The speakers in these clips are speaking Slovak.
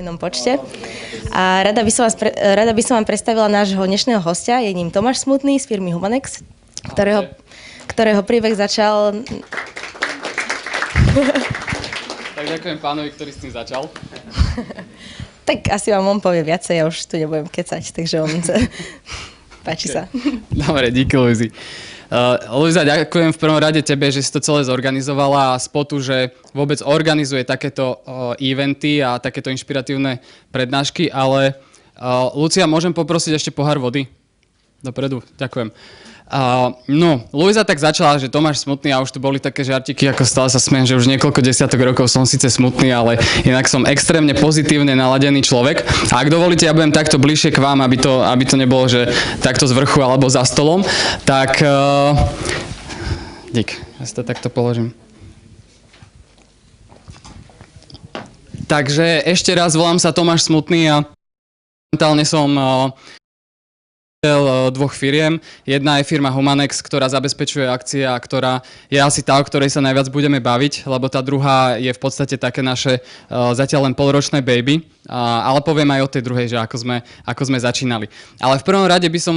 hojnom počte. A rada by som vám predstavila nášho dnešného hostia. Je ním Tomáš Smutný z firmy Humanex, ktorého príbeh začal... Tak ďakujem pánovi, ktorý s tým začal. Tak asi vám on povie viacej, ja už tu nebudem kecať, takže on páči sa. Dobre, díky, Luizi. Luisa, ďakujem v prvom rade tebe, že si to celé zorganizovala a Spotu, že vôbec organizuje takéto eventy a takéto inšpiratívne prednášky, ale Lucia, môžem poprosiť ešte pohár vody? Dopredu, ďakujem. Luisa tak začala, že Tomáš Smutný a už tu boli také žartiky, ako stále sa smiem, že už niekoľko desiatok rokov som síce smutný, ale inak som extrémne pozitívne naladený človek. A ak dovolíte, ja budem takto bližšie k vám, aby to nebolo, že takto z vrchu alebo za stolom, tak dík, ja si to takto položím. Takže ešte raz, volám sa Tomáš Smutný a momentálne som dvoch firiem. Jedna je firma Humanex, ktorá zabezpečuje akcie a ktorá je asi tá, o ktorej sa najviac budeme baviť, lebo tá druhá je v podstate také naše zatiaľ len polročné baby. Ale poviem aj o tej druhej, že ako sme začínali. Ale v prvom rade by som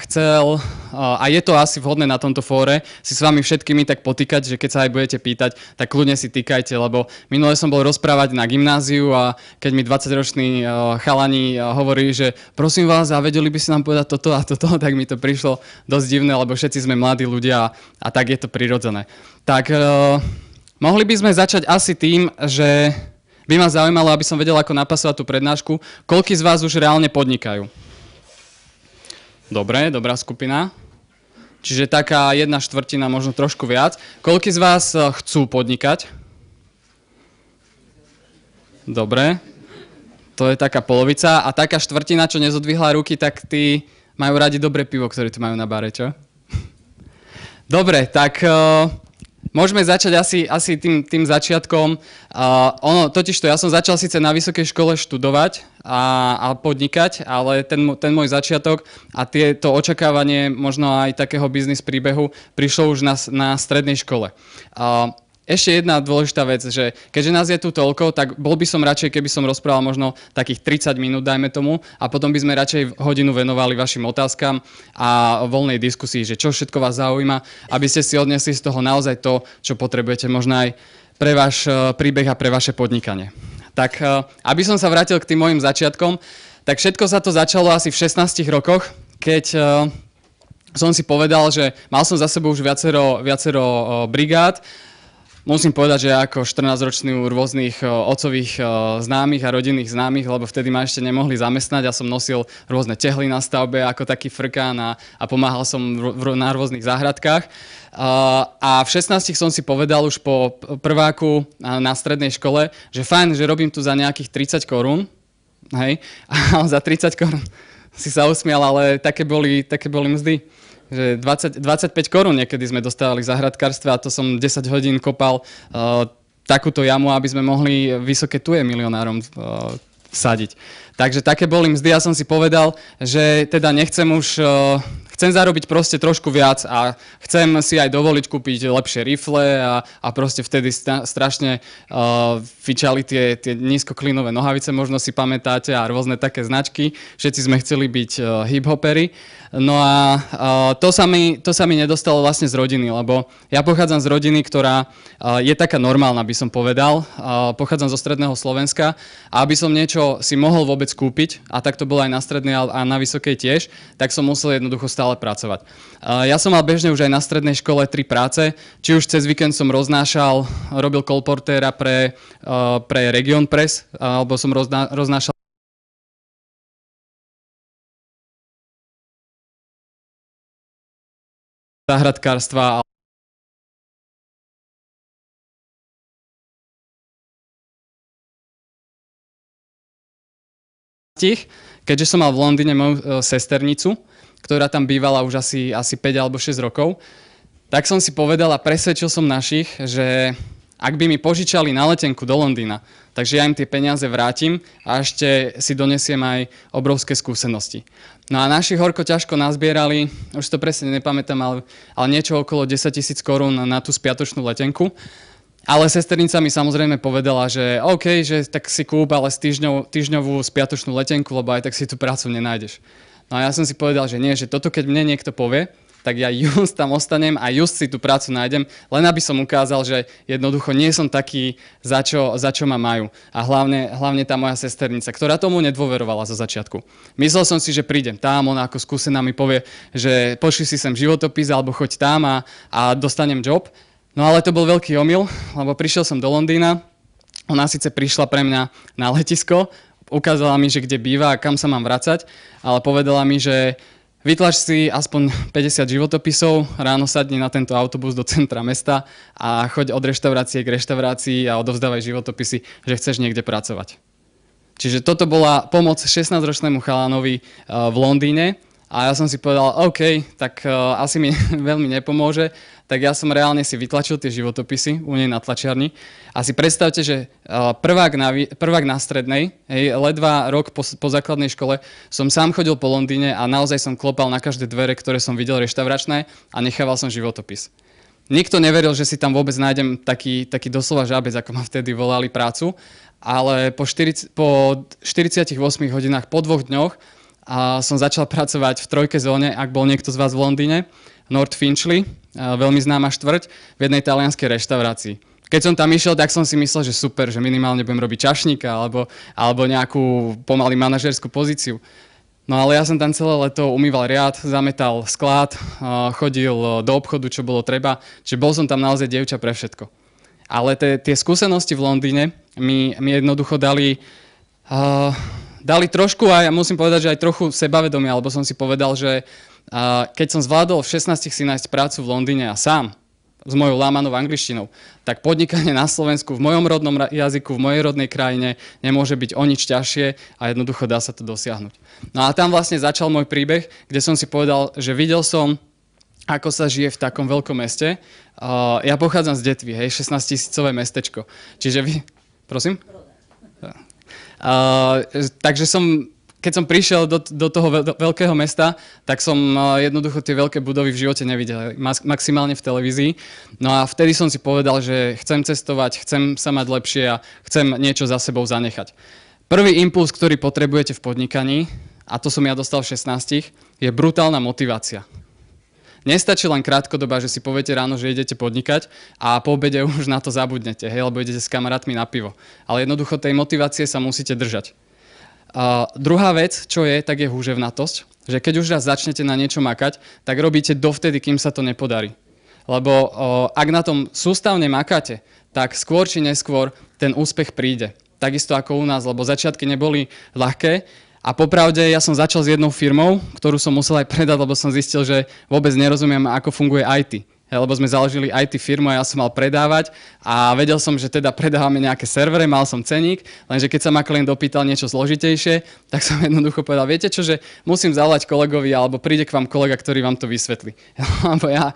chcel, a je to asi vhodné na tomto fóre, si s vami všetkými tak potýkať, že keď sa aj budete pýtať, tak kľudne si týkajte, lebo minule som bol rozprávať na gymnáziu a keď mi 20-roční chalani hovorili, že prosím vás, a vedeli by si nám povedať toto a toto, tak mi to prišlo dosť divné, lebo všetci sme mladí ľudia a tak je to prirodzené. Tak mohli by sme začať asi tým, že by ma zaujímalo, aby som vedel, ako napasovať tú prednášku. Koľký z vás už reálne podnikajú? Dobre, dobrá skupina. Čiže taká 1/4, možno trošku viac. Koľký z vás chcú podnikať? Dobre. To je taká polovica. A taká štvrtina, čo nezodvihla ruky, tak tí majú radi dobré pivo, ktoré tu majú na bare, čo? Dobre, tak... Môžeme začať asi tým začiatkom. Totižto ja som začal síce na vysokej škole študovať a podnikať, ale ten môj začiatok a to očakávanie možno aj takého biznis príbehu prišlo už na strednej škole. Ešte jedna dôležitá vec, že keďže nás je tu toľko, tak bol by som radšej, keby som rozprával možno takých 30 minút, dajme tomu, a potom by sme radšej hodinu venovali vašim otázkam a voľnej diskusii, že čo všetko vás zaujíma, aby ste si odnesli z toho naozaj to, čo potrebujete možno aj pre váš príbeh a pre vaše podnikanie. Tak aby som sa vrátil k tým mojim začiatkom, tak všetko sa to začalo asi v 16 rokoch, keď som si povedal, že mal som za sebou už viacero brigád. Musím povedať, že ako 14-ročný u rôznych otcových známych a rodinných známych, lebo vtedy ma ešte nemohli zamestnať. Ja som nosil rôzne tehly na stavbe ako taký frkán a pomáhal som na rôznych záhradkách. A v 16 som si povedal už po prváku na strednej škole, že fajn, že robím tu za nejakých 30 korún. Hej, a za 30 korún si sa usmial, ale také boli mzdy. Že 25 korún niekedy sme dostávali v záhradkárstve a to som 10 hodín kopal takúto jamu, aby sme mohli vysoké tuje milionárom sadiť. Takže také boli mzdy. Ja som si povedal, že teda chcem zarobiť proste trošku viac a chcem si aj dovoliť kúpiť lepšie rifle a proste vtedy strašne fičali tie nízkoklínové nohavice, možno si pamätáte, a rôzne také značky. Všetci sme chceli byť hip-hopery. No a to sa mi nedostalo vlastne z rodiny, lebo ja pochádzam z rodiny, ktorá je taká normálna, by som povedal. Pochádzam zo stredného Slovenska a aby som niečo si mohol vôbec kúpiť, a tak to bolo aj na strednej a na vysokej tiež, tak som musel jednoducho stále pracovať. Ja som mal bežne už aj na strednej škole 3 práce, či už cez víkend som robil kolportéra pre Region Press, alebo som roznášal záhradkárstva. Keďže som mal v Londýne moju sesternicu, ktorá tam bývala už asi 5 alebo 6 rokov, tak som si povedal a presvedčil som našich, že ak by mi požičali na letenku do Londýna, takže ja im tie peniaze vrátim a ešte si donesiem aj obrovské skúsenosti. No a naši horko ťažko nazbierali, už to presne nepamätám, ale niečo okolo 10 000 korún na tú spiatočnú letenku. Ale sesternica mi samozrejme povedala, že OK, že tak si kúp, ale týždňovú spiatočnú letenku, lebo aj tak si tú prácu nenájdeš. No a ja som si povedal, že nie, že toto keď mne niekto povie, tak ja just tam ostanem a just si tú prácu nájdem, len aby som ukázal, že jednoducho nie som taký, za čo ma majú. A hlavne tá moja sesternica, ktorá tomu nedôverovala zo začiatku. Myslel som si, že prídem tam, ona ako skúsená mi povie, že pošli si sem životopis alebo choď tam a dostanem job. No ale to bol veľký omyl, lebo prišiel som do Londýna, ona síce prišla pre mňa na letisko, ukázala mi, že kde býva a kam sa mám vracať, ale povedala mi, že vytlač si aspoň 50 životopisov, ráno sadni na tento autobus do centra mesta a choď od reštaurácie k reštaurácii a odovzdávaj životopisy, že chceš niekde pracovať. Čiže toto bola pomoc 16-ročnému chalánovi v Londýne a ja som si povedal, OK, tak asi mi veľmi nepomôže, tak ja som reálne si vytlačil tie životopisy u nej na tlačiarni. A si predstavte, že prvák na strednej, ledva rok po základnej škole, som sám chodil po Londýne a naozaj som klopal na každé dvere, ktoré som videl reštauračné a nechával som životopis. Nikto neveril, že si tam vôbec nájdem taký doslova žábec, ako ma vtedy volali prácu, ale po 48 hodinách, po 2 dňoch som začal pracovať v trojke zóne, ak bol niekto z vás v Londýne, North Finchley, veľmi známa štvrť, v jednej talianskej reštaurácii. Keď som tam išiel, tak som si myslel, že super, že minimálne budem robiť čašníka alebo nejakú pomaly manažerskú pozíciu. No ale ja som tam celé leto umýval riad, zametal sklad, chodil do obchodu, čo bolo treba, čiže bol som tam naozaj dievča pre všetko. Ale tie skúsenosti v Londýne mi jednoducho dali trošku, a ja musím povedať, že aj trochu sebavedomia, alebo som si povedal, že keď som zvládol v 16 si nájsť prácu v Londýne a sám, s mojou lámanou angličtinou, tak podnikanie na Slovensku v mojom rodnom jazyku, v mojej rodnej krajine nemôže byť o nič ťažšie a jednoducho dá sa to dosiahnuť. No a tam vlastne začal môj príbeh, kde som si povedal, že videl som, ako sa žije v takom veľkom meste. Ja pochádzam z Detvy, 16-tisícové mestečko. Čiže prosím? Takže keď som prišiel do toho veľkého mesta, tak som jednoducho tie veľké budovy v živote nevidel, maximálne v televízii. No a vtedy som si povedal, že chcem cestovať, chcem sa mať lepšie a chcem niečo za sebou zanechať. Prvý impuls, ktorý potrebujete v podnikaní, a to som ja dostal v 16, je brutálna motivácia. Nestačí len krátkodoba, že si poviete ráno, že idete podnikať a po obede už na to zabudnete, lebo idete s kamarátmi na pivo. Ale jednoducho tej motivácie sa musíte držať. Druhá vec, čo je, tak je húževnatosť, že keď už raz začnete na niečo makať, tak robíte dovtedy, kým sa to nepodarí. Lebo ak na tom sústavne makáte, tak skôr či neskôr ten úspech príde. Takisto ako u nás, lebo začiatky neboli ľahké a popravde ja som začal s jednou firmou, ktorú som musel aj predať, lebo som zistil, že vôbec nerozumiem, ako funguje IT. Lebo sme založili IT firmu a ja som mal predávať a vedel som, že teda predávame nejaké servery, mal som ceník, lenže keď sa ma klient opýtal niečo zložitejšie, tak som jednoducho povedal, viete čo, že musím zavolať kolegovi alebo príde k vám kolega, ktorý vám to vysvetlí. Lebo ja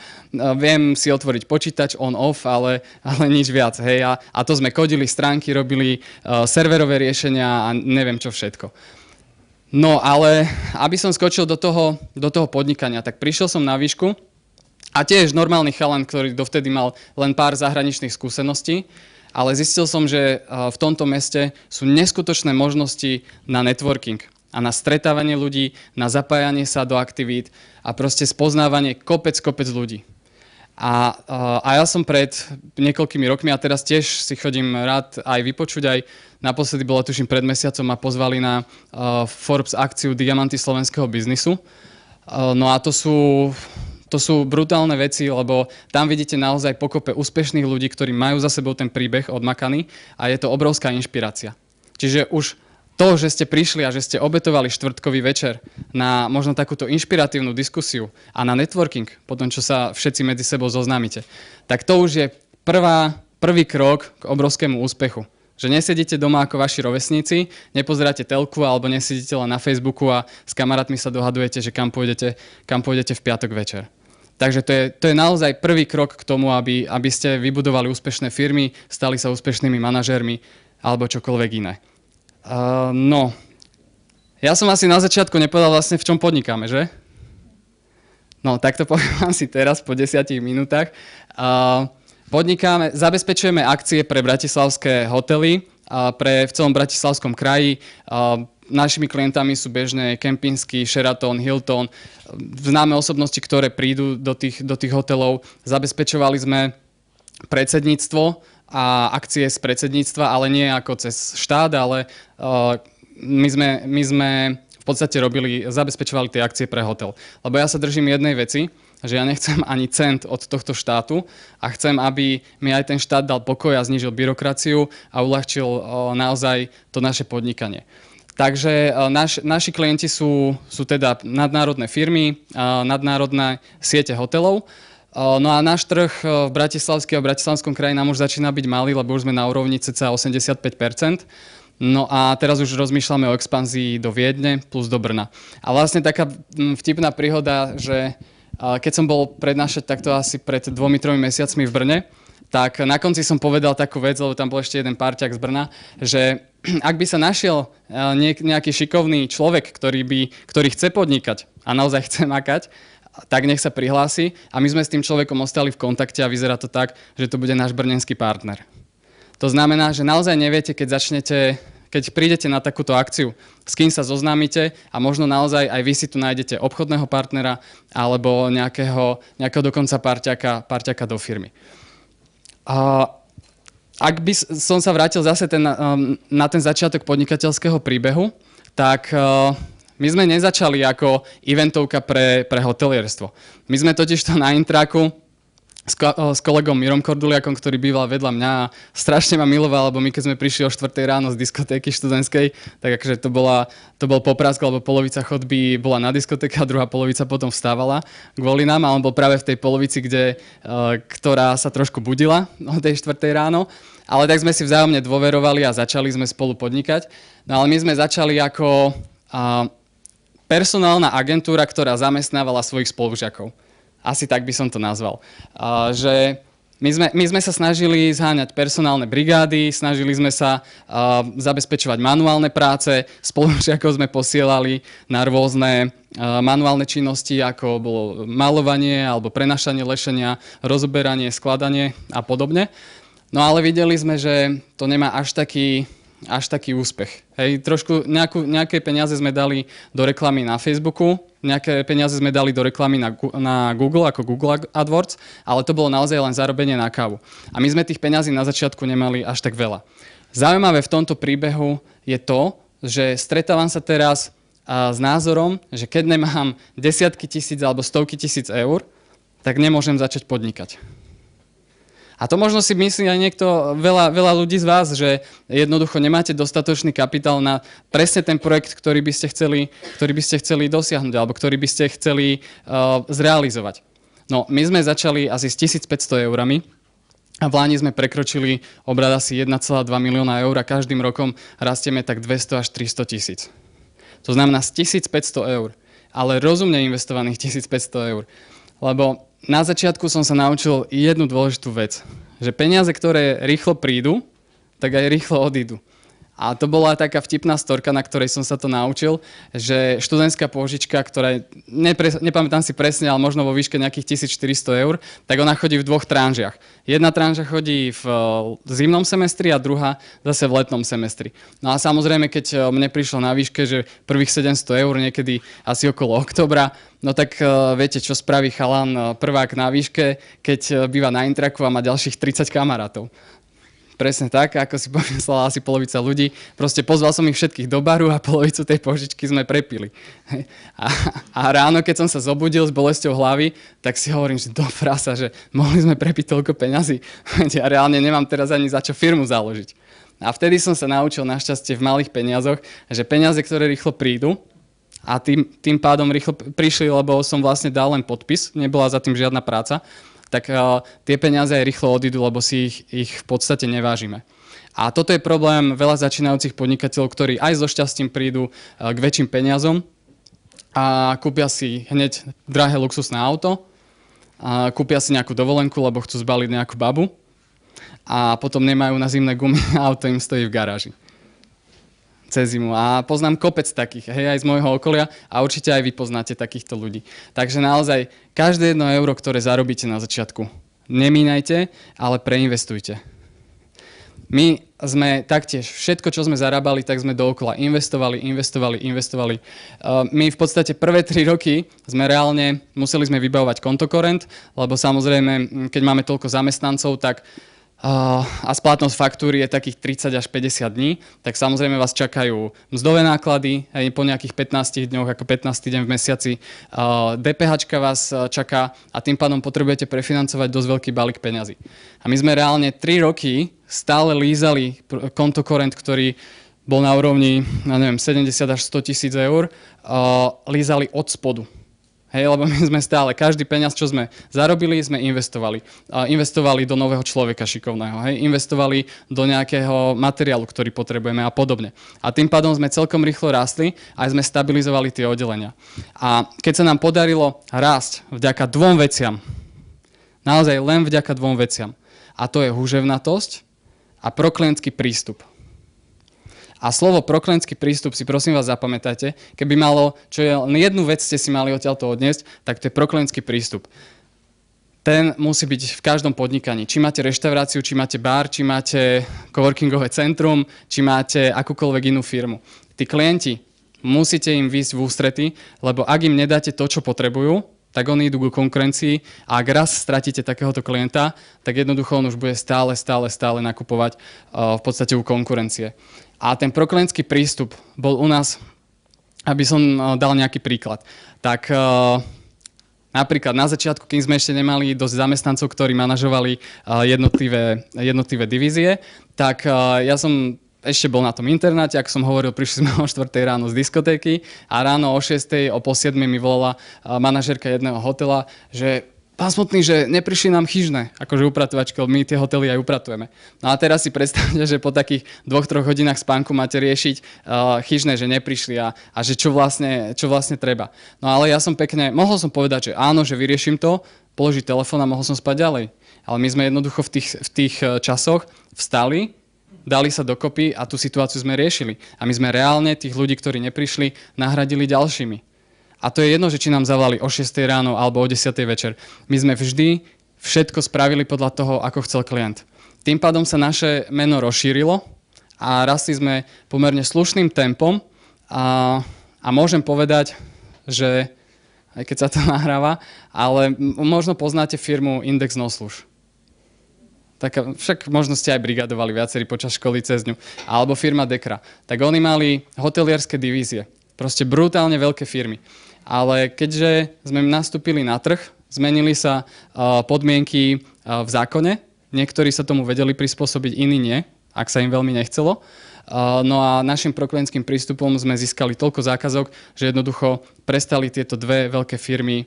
viem si otvoriť počítač on-off, ale nič viac. Hej. A to sme kodili stránky, robili serverové riešenia a neviem čo všetko. No ale aby som skočil do toho podnikania, tak prišiel som na výšku. A tiež normálny chalan, ktorý dovtedy mal len pár zahraničných skúseností, ale zistil som, že v tomto meste sú neskutočné možnosti na networking a na stretávanie ľudí, na zapájanie sa do aktivít a proste spoznávanie kopec ľudí. A ja som pred niekoľkými rokmi, a teraz tiež si chodím rád aj vypočuť, aj naposledy bolo tuším pred mesiacom, ma pozvali na Forbes akciu Diamanty slovenského biznisu. No a to sú brutálne veci, lebo tam vidíte naozaj pokope úspešných ľudí, ktorí majú za sebou ten príbeh odmakaný a je to obrovská inšpirácia. Čiže už to, že ste prišli a že ste obetovali štvrtkový večer na možno takúto inšpiratívnu diskusiu a na networking, potom čo sa všetci medzi sebou zoznámite, tak to už je prvý krok k obrovskému úspechu. Že nesedíte doma ako vaši rovesníci, nepozeráte telku alebo nesedíte len na Facebooku a s kamarátmi sa dohadujete, že kam pôjdete v piatok večer. Takže to je naozaj prvý krok k tomu, aby ste vybudovali úspešné firmy, stali sa úspešnými manažérmi alebo čokoľvek iné. No, ja som asi na začiatku nepovedal vlastne, v čom podnikáme, že? No, tak to poviem si teraz po 10 minútach. Podnikáme, zabezpečujeme akcie pre bratislavské hotely, v celom bratislavskom kraji. Našimi klientami sú bežne Kempinski, Sheraton, Hilton, známe osobnosti, ktoré prídu do tých hotelov. Zabezpečovali sme predsedníctvo a akcie z predsedníctva, ale nie ako cez štát, ale my sme v podstate zabezpečovali tie akcie pre hotel. Lebo ja sa držím jednej veci, že ja nechcem ani cent od tohto štátu a chcem, aby mi aj ten štát dal pokoj a znížil byrokraciu a uľahčil naozaj to naše podnikanie. Takže naši klienti sú teda nadnárodné firmy, nadnárodné siete hotelov. No a náš trh v bratislavskom kraji nám už začína byť malý, lebo už sme na úrovni cca 85%. No a teraz už rozmýšľame o expanzii do Viedne plus do Brna. A vlastne taká vtipná príhoda, že keď som bol prednášať takto asi pred 2-3 mesiacmi v Brne, tak na konci som povedal takú vec, lebo tam bol ešte jeden parťák z Brna, že ak by sa našiel nejaký šikovný človek, ktorý chce podnikať a naozaj chce makať, tak nech sa prihlási a my sme s tým človekom ostali v kontakte a vyzerá to tak, že to bude náš brnenský partner. To znamená, že naozaj neviete, keď prídete na takúto akciu, s kým sa zoznámite a možno naozaj aj vy si tu nájdete obchodného partnera alebo nejakého dokonca parťaka do firmy. Ak by som sa vrátil zase na ten začiatok podnikateľského príbehu, tak my sme nezačali ako eventovka pre hotelierstvo. My sme totižto na Intraku s kolegom Mirom Korduliakom, ktorý býval vedľa mňa a strašne ma miloval, lebo my keď sme prišli o 4 ráno z diskotéky študentskej, tak akože to bol poprask, lebo polovica chodby bola na diskotéke a druhá polovica potom vstávala kvôli nám a on bol práve v tej polovici, ktorá sa trošku budila o tej 4 ráno. Ale tak sme si vzájomne dôverovali a začali sme spolu podnikať. No ale my sme začali ako personálna agentúra, ktorá zamestnávala svojich spolužiakov. Asi tak by som to nazval. Že my sme sa snažili zháňať personálne brigády, snažili sme sa zabezpečovať manuálne práce, spolužiakov sme posielali na rôzne manuálne činnosti, ako bolo malovanie alebo prenašanie lešenia, rozoberanie, skladanie a podobne. No ale videli sme, že to nemá až taký úspech. Hej, trošku nejaké peniaze sme dali do reklamy na Facebooku, nejaké peniaze sme dali do reklamy na Google, ako Google AdWords, ale to bolo naozaj len zarobenie na kávu. A my sme tých peňazí na začiatku nemali až tak veľa. Zaujímavé v tomto príbehu je to, že stretávam sa teraz s názorom, že keď nemám desiatky tisíc alebo stovky tisíc eur, tak nemôžem začať podnikať. A to možno si myslí aj veľa ľudí z vás, že jednoducho nemáte dostatočný kapitál na presne ten projekt, ktorý by ste chceli dosiahnuť alebo ktorý by ste chceli zrealizovať. No, my sme začali asi s 1500 eurami a v Lani sme prekročili obrat asi 1,2 milióna eur a každým rokom rastieme tak 200 až 300 tisíc. To znamená z 1500 eur, ale rozumne investovaných 1500 eur. Lebo na začiatku som sa naučil jednu dôležitú vec, že peniaze, ktoré rýchlo prídu, tak aj rýchlo odídu. A to bola taká vtipná storka, na ktorej som sa to naučil, že študentská pôžička, ktorá je, nepamätám si presne, ale možno vo výške nejakých 1400 eur, tak ona chodí v 2 tranžiach. Jedna tranža chodí v zimnom semestri a druhá zase v letnom semestri. No a samozrejme, keď mne prišlo na výške, že prvých 700 eur niekedy asi okolo októbra, no tak viete, čo spraví chalan prvák na výške, keď býva na Intraku a má ďalších 30 kamarátov. Presne tak, ako si pomyslela asi polovica ľudí. Proste pozval som ich všetkých do baru a polovicu tej požičky sme prepili. A ráno, keď som sa zobudil s bolesťou hlavy, tak si hovorím, že do frasa, že mohli sme prepiť toľko peňazí. Ja reálne nemám teraz ani za čo firmu založiť. A vtedy som sa naučil našťastie v malých peniazoch, že peniaze, ktoré rýchlo prídu, a tým pádom rýchlo prišli, lebo som vlastne dal len podpis, nebola za tým žiadna práca, tak tie peniaze aj rýchlo odídu, lebo si ich v podstate nevážime. A toto je problém veľa začínajúcich podnikateľov, ktorí aj so šťastím prídu k väčším peniazom a kúpia si hneď drahé luxusné auto, a kúpia si nejakú dovolenku, lebo chcú zbaliť nejakú babu a potom nemajú na zimné gumy a auto im stojí v garáži cez zimu. A poznám kopec takých, hej, aj z môjho okolia a určite aj vy poznáte takýchto ľudí. Takže naozaj každé 1 euro, ktoré zarobíte na začiatku, Nemínajte, ale preinvestujte. My sme taktiež, všetko, čo sme zarábali, tak sme dookola investovali. My v podstate prvé 3 roky museli sme vybavovať kontokorent, lebo samozrejme, keď máme toľko zamestnancov, tak a splatnosť faktúry je takých 30 až 50 dní, tak samozrejme vás čakajú mzdové náklady, aj po nejakých 15 dňoch, ako 15. deň v mesiaci. DPHčka vás čaká a tým pádom potrebujete prefinancovať dosť veľký balík peňazí. A my sme reálne 3 roky stále lízali kontokorent, ktorý bol na úrovni, 70 až 100 tisíc eur, lízali od spodu. Hej, lebo my sme stále, každý peniaz, čo sme zarobili, sme investovali. Investovali do nového človeka šikovného, hej, investovali do nejakého materiálu, ktorý potrebujeme a podobne. A tým pádom sme celkom rýchlo rástli a sme stabilizovali tie oddelenia. A keď sa nám podarilo rásť vďaka 2 veciam, naozaj len vďaka 2 veciam, a to je húževnatosť a proklientský prístup. A slovo proklientský prístup si prosím vás zapamätajte, keby malo, čo je len jednu vec ste si mali odtiaľto odniesť, tak to je proklientský prístup. Ten musí byť v každom podnikaní. Či máte reštauráciu, či máte bar, či máte coworkingové centrum, či máte akúkoľvek inú firmu. Tí klienti, musíte im výjsť v ústrety, lebo ak im nedáte to, čo potrebujú, tak oni idú ku konkurencii a ak raz stratíte takéhoto klienta, tak jednoducho on už bude stále nakupovať v podstate u konkurencie. A ten proklientský prístup bol u nás, aby som dal nejaký príklad. Tak napríklad na začiatku, kým sme ešte nemali dosť zamestnancov, ktorí manažovali jednotlivé divízie, tak ja som ešte bol na tom internáte, ako som hovoril, prišli sme o 4 ráno z diskotéky a ráno o 6, o pol 7 mi volala manažérka jedného hotela, že pán Smutný, že neprišli nám chyžné, akože upratovačky, my tie hotely aj upratujeme. No a teraz si predstavte, že po takých 2-3 hodinách spánku máte riešiť chyžné, že neprišli a že čo vlastne treba. No ale ja som mohol som povedať, že áno, že vyrieším to, položiť telefón a mohol som spať ďalej. Ale my sme jednoducho v tých časoch vstali, dali sa dokopy a tú situáciu sme riešili. A my sme reálne tých ľudí, ktorí neprišli, nahradili ďalšími. A to je jedno, že či nám zavolali o 6 ráno alebo o 10 večer. My sme vždy všetko spravili podľa toho, ako chcel klient. Tým pádom sa naše meno rozšírilo a rastli sme pomerne slušným tempom a môžem povedať, že aj keď sa to nahráva, ale možno poznáte firmu Index Nosluž. Však možno ste aj brigadovali viacerí počas školy cez ňu. Alebo firma Dekra. Tak oni mali hotelierské divízie. Proste brutálne veľké firmy. Ale keďže sme nastúpili na trh, zmenili sa podmienky v zákone. Niektorí sa tomu vedeli prispôsobiť, iní nie, ak sa im veľmi nechcelo. No a našim proklientským prístupom sme získali toľko zákazok, že jednoducho prestali tieto 2 veľké firmy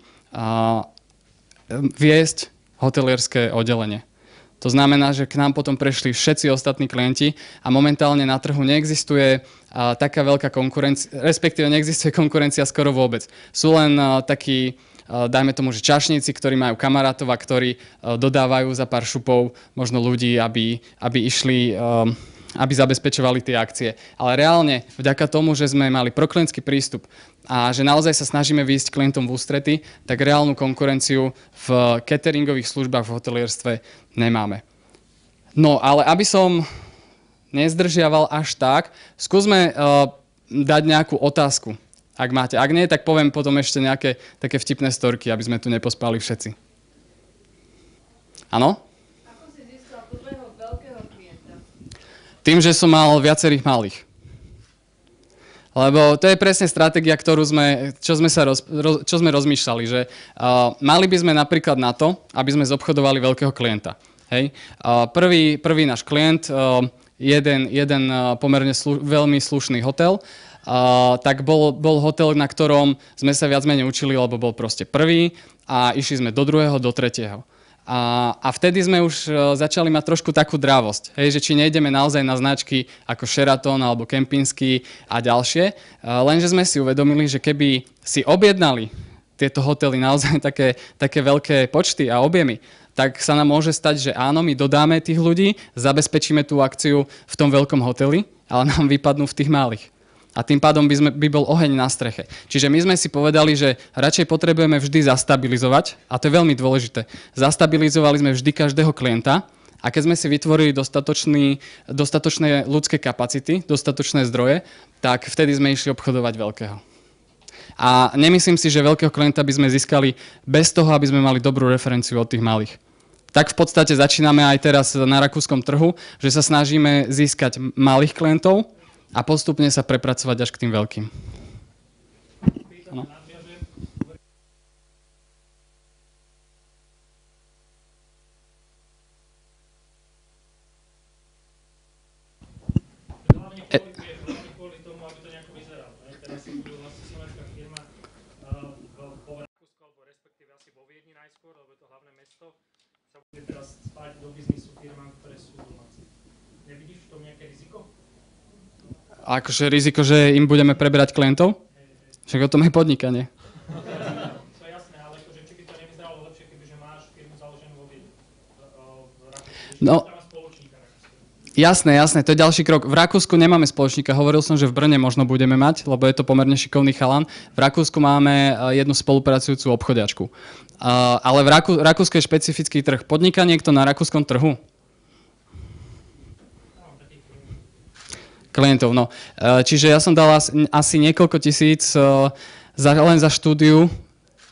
viesť hotelierské oddelenie. To znamená, že k nám potom prešli všetci ostatní klienti a momentálne na trhu neexistuje taká veľká konkurencia, respektíve neexistuje konkurencia skoro vôbec. Sú len takí, dajme tomu, že čašníci, ktorí majú kamarátov a ktorí dodávajú za pár šupov možno ľudí, aby išli, aby zabezpečovali tie akcie. Ale reálne, vďaka tomu, že sme mali proklientský prístup a že naozaj sa snažíme výjsť klientom v ústrety, tak reálnu konkurenciu v cateringových službách v hotelierstve nemáme. No, ale aby som nezdržiaval až tak, skúsme dať nejakú otázku, ak máte. Ak nie, tak poviem potom ešte nejaké také vtipné storky, aby sme tu nepospali všetci. Áno? Ako si získal prvého veľkého klienta? Tým, že som mal viacerých malých. Lebo to je presne stratégia, čo sme rozmýšľali, že mali by sme napríklad na to, aby sme zobchodovali veľkého klienta. Hej? Prvý náš klient, jeden pomerne veľmi slušný hotel, tak bol hotel, na ktorom sme sa viac menej učili, lebo bol proste prvý a išli sme do druhého, do tretieho. A vtedy sme už začali mať trošku takú drávosť, hej, že či nejdeme naozaj na značky ako Sheraton alebo Kempinski a ďalšie, lenže sme si uvedomili, že keby si objednali tieto hotely naozaj také veľké počty a objemy, tak sa nám môže stať, že áno, my dodáme tých ľudí, zabezpečíme tú akciu v tom veľkom hoteli, ale nám vypadnú v tých malých. A tým pádom by bol oheň na streche. Čiže my sme si povedali, že radšej potrebujeme vždy zastabilizovať, a to je veľmi dôležité. Zastabilizovali sme vždy každého klienta, a keď sme si vytvorili dostatočné ľudské kapacity, dostatočné zdroje, tak vtedy sme išli obchodovať veľkého. A nemyslím si, že veľkého klienta by sme získali bez toho, aby sme mali dobrú referenciu od tých malých. Tak v podstate začíname aj teraz na rakúskom trhu, že sa snažíme získať malých klientov a postupne sa prepracovať až k tým veľkým. No. Kvôli tomu, aby to nejako vyzeralo. Teraz si budú vlastne slovenská firma po Rakúsku, alebo respektíve asi vo Viedni najskôr, lebo je to hlavné mesto, sa bude teraz spájať do biznisu firmám, ktoré sú domáce. Nevidíš v tom nejaké riziko? Akože riziko, že im budeme preberať klientov? Však o tom je podnikanie. To je jasné, ale akože, či by to nevyzeralo lepšie, kebyže máš firmu založenú vo Viedni? No, jasné, to je ďalší krok. V Rakúsku nemáme spoločníka, hovoril som, že v Brne možno budeme mať, lebo je to pomerne šikovný chalan. V Rakúsku máme jednu spolupracujúcu obchodiačku. Ale v Rakúsku je špecifický trh. Podniká niekto na rakúskom trhu? Klientov, no. Čiže ja som dal asi niekoľko tisíc len za štúdiu,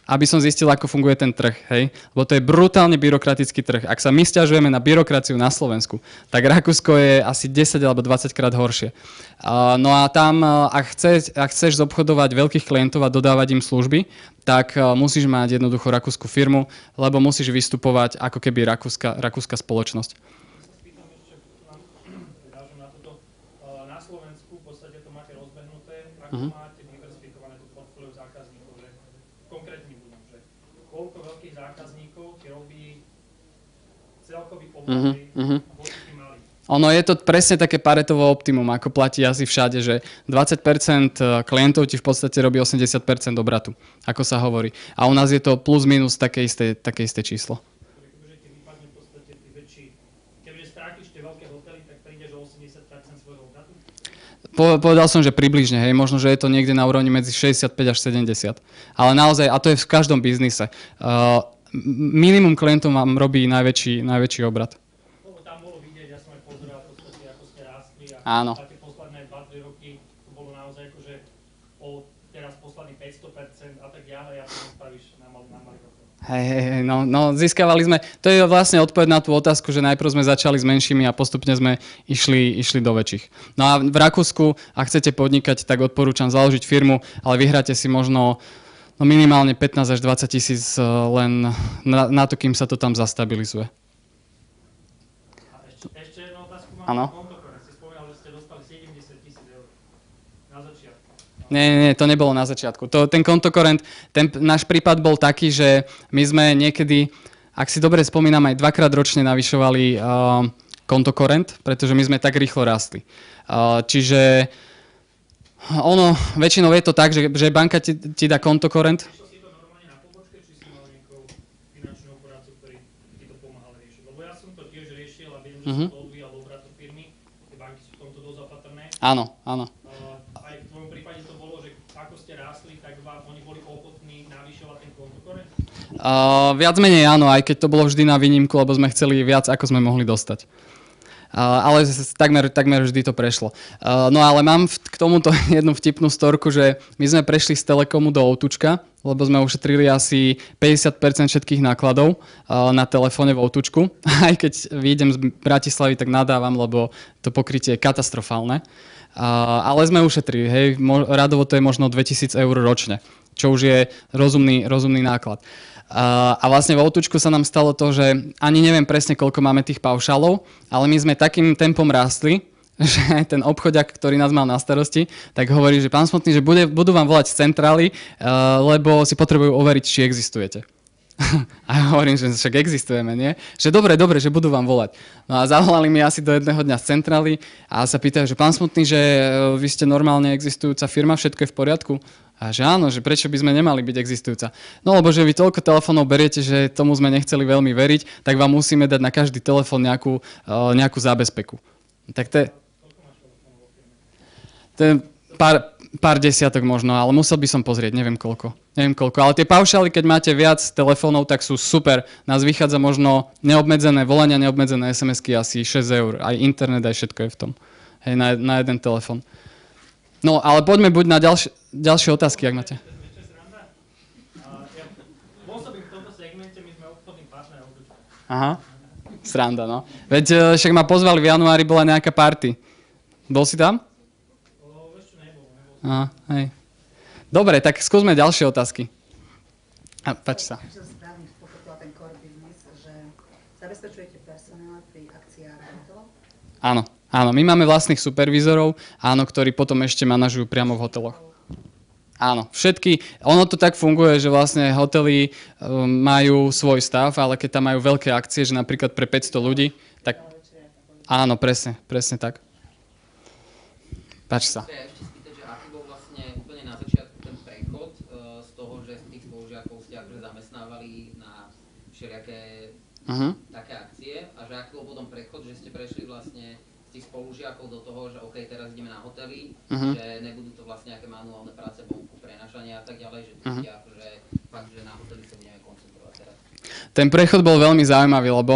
aby som zistil, ako funguje ten trh, hej? Lebo to je brutálne byrokratický trh. Ak sa my sťažujeme na byrokraciu na Slovensku, tak Rakúsko je asi 10 alebo 20 krát horšie. No a tam, ak chceš zobchodovať veľkých klientov a dodávať im služby, tak musíš mať jednoducho rakúsku firmu, lebo musíš vystupovať ako keby rakúska spoločnosť. Na Slovensku v podstate to máte rozbehnuté, ako máte diverzifikované to portfólio zákazníkov, že konkrétne budem, že koľko veľkých zákazníkov ti robí celkový obrat voči tým malým. Ono je to presne také Paretovo optimum, ako platí asi všade, že 20% klientov ti v podstate robí 80% obratu, ako sa hovorí. A u nás je to plus minus také isté číslo. Keďže ti vypadne v podstate tí väčší, keďže strátiš tie veľké hotely, tak prídeš o 80% svojho obratu? Povedal som, že približne, hej, možno, že je to niekde na úrovni medzi 65 až 70. Ale naozaj, a to je v každom biznise, minimum klientov vám robí najväčší obrat. Lebo tam bolo vidieť, ja som aj pozeral v podstate, ako ste rástli a Áno. také posledné 2-3 roky to bolo naozaj akože teraz posledných 500% a tak ďalej a to spravíš na malý hotel. Hej, no získavali sme, to je vlastne odpoveď na tú otázku, že najprv sme začali s menšími a postupne sme išli do väčších. No a v Rakúsku, ak chcete podnikať, tak odporúčam založiť firmu, ale vyhráte si možno minimálne 15 až 20 tisíc len na to, kým sa to tam zastabilizuje. A ešte jednu otázku mám. Áno. Kontokorent. Si spomínal, že ste dostali 70 000 eur na začiatku. Nie, to nebolo na začiatku. Ten kontokorent, náš prípad bol taký, že my sme niekedy, ak si dobre spomínam, aj 2-krát ročne navyšovali kontokorent, pretože my sme tak rýchlo rastli. Čiže väčšinou je to tak, že banka ti dá kontokorent. Riešil si to normálne na pobočke, či si mal nejakou finančného poradcu, ktorý ti to pomáhal riešiť? Lebo ja som to tiež riešil a viem, že sa to odvíjalo obratu firmy. Tie banky sú v tomto dosť opatrné. Áno. Aj v tvojom prípade to bolo, že ako ste rástli, tak vám oni boli ochotní navyšovať ten kontokorent? Viac menej áno, aj keď to bolo vždy na výnimku, lebo sme chceli viac, ako sme mohli dostať. Ale takmer vždy to prešlo. No ale mám k tomuto jednu vtipnú storku, že my sme prešli z Telekomu do Outučka, lebo sme ušetrili asi 50% všetkých nákladov na telefóne v Outučku. Aj keď vyjdem z Bratislavy, tak nadávam, lebo to pokrytie je katastrofálne. Ale sme ušetrili, hej, radovo to je možno 2000 eur ročne, čo už je rozumný náklad. A vlastne v Outučku sa nám stalo to, že ani neviem presne, koľko máme tých paušálov, ale my sme takým tempom rástli, že ten obchodiak, ktorý nás mal na starosti, tak hovorí, že pán Smutný, že budú vám volať z centrály, lebo si potrebujú overiť, či existujete. A ja hovorím, že však existujeme, nie? Že dobre, že budú vám volať. No a zavolali mi asi do jedného dňa z centrály a sa pýtajú, že pán Smutný, že vy ste normálne existujúca firma, všetko je v poriadku? A že áno, že prečo by sme nemali byť existujúca? No lebo že vy toľko telefónov beriete, že tomu sme nechceli veľmi veriť, tak vám musíme dať na každý telefón nejakú zábezpeku. Tak Pár desiatok možno, ale musel by som pozrieť, neviem koľko. Ale tie paušály, keď máte viac telefónov, tak sú super. Nás vychádza možno neobmedzené volania, neobmedzené SMS-ky asi 6 eur. Aj internet, aj všetko je v tom. Hej, na jeden telefón. No, ale poďme buď na ďalšie otázky, ak máte. Ešte sranda. Ja pôsobím v tomto segmente, my sme obchodným partnerom. Aha, sranda, no. Veď však ma pozvali v januári, bola nejaká party. Bol si tam? Ešte nebol. Aha, hej. Dobre, tak skúsme ďalšie otázky. Páči sa. Že správne pochopila ten core business, že zabezpečujete personál pri akciách hotelov? Áno, my máme vlastných supervízorov, áno, ktorí potom ešte manažujú priamo v hoteloch. Áno, ono to tak funguje, že vlastne hotely majú svoj stav, ale keď tam majú veľké akcie, že napríklad pre 500 ľudí, tak áno, presne tak. Páči sa. Také akcie a že aký bol potom prechod, že ste prešli vlastne z tých spolužiakov do toho, že OK, teraz ideme na hotely, že nebudú to vlastne nejaké manuálne práce, vonku, prenašania a tak ďalej, že akože fakt, že na hotely sa budeme koncentrovať teraz. Ten prechod bol veľmi zaujímavý, lebo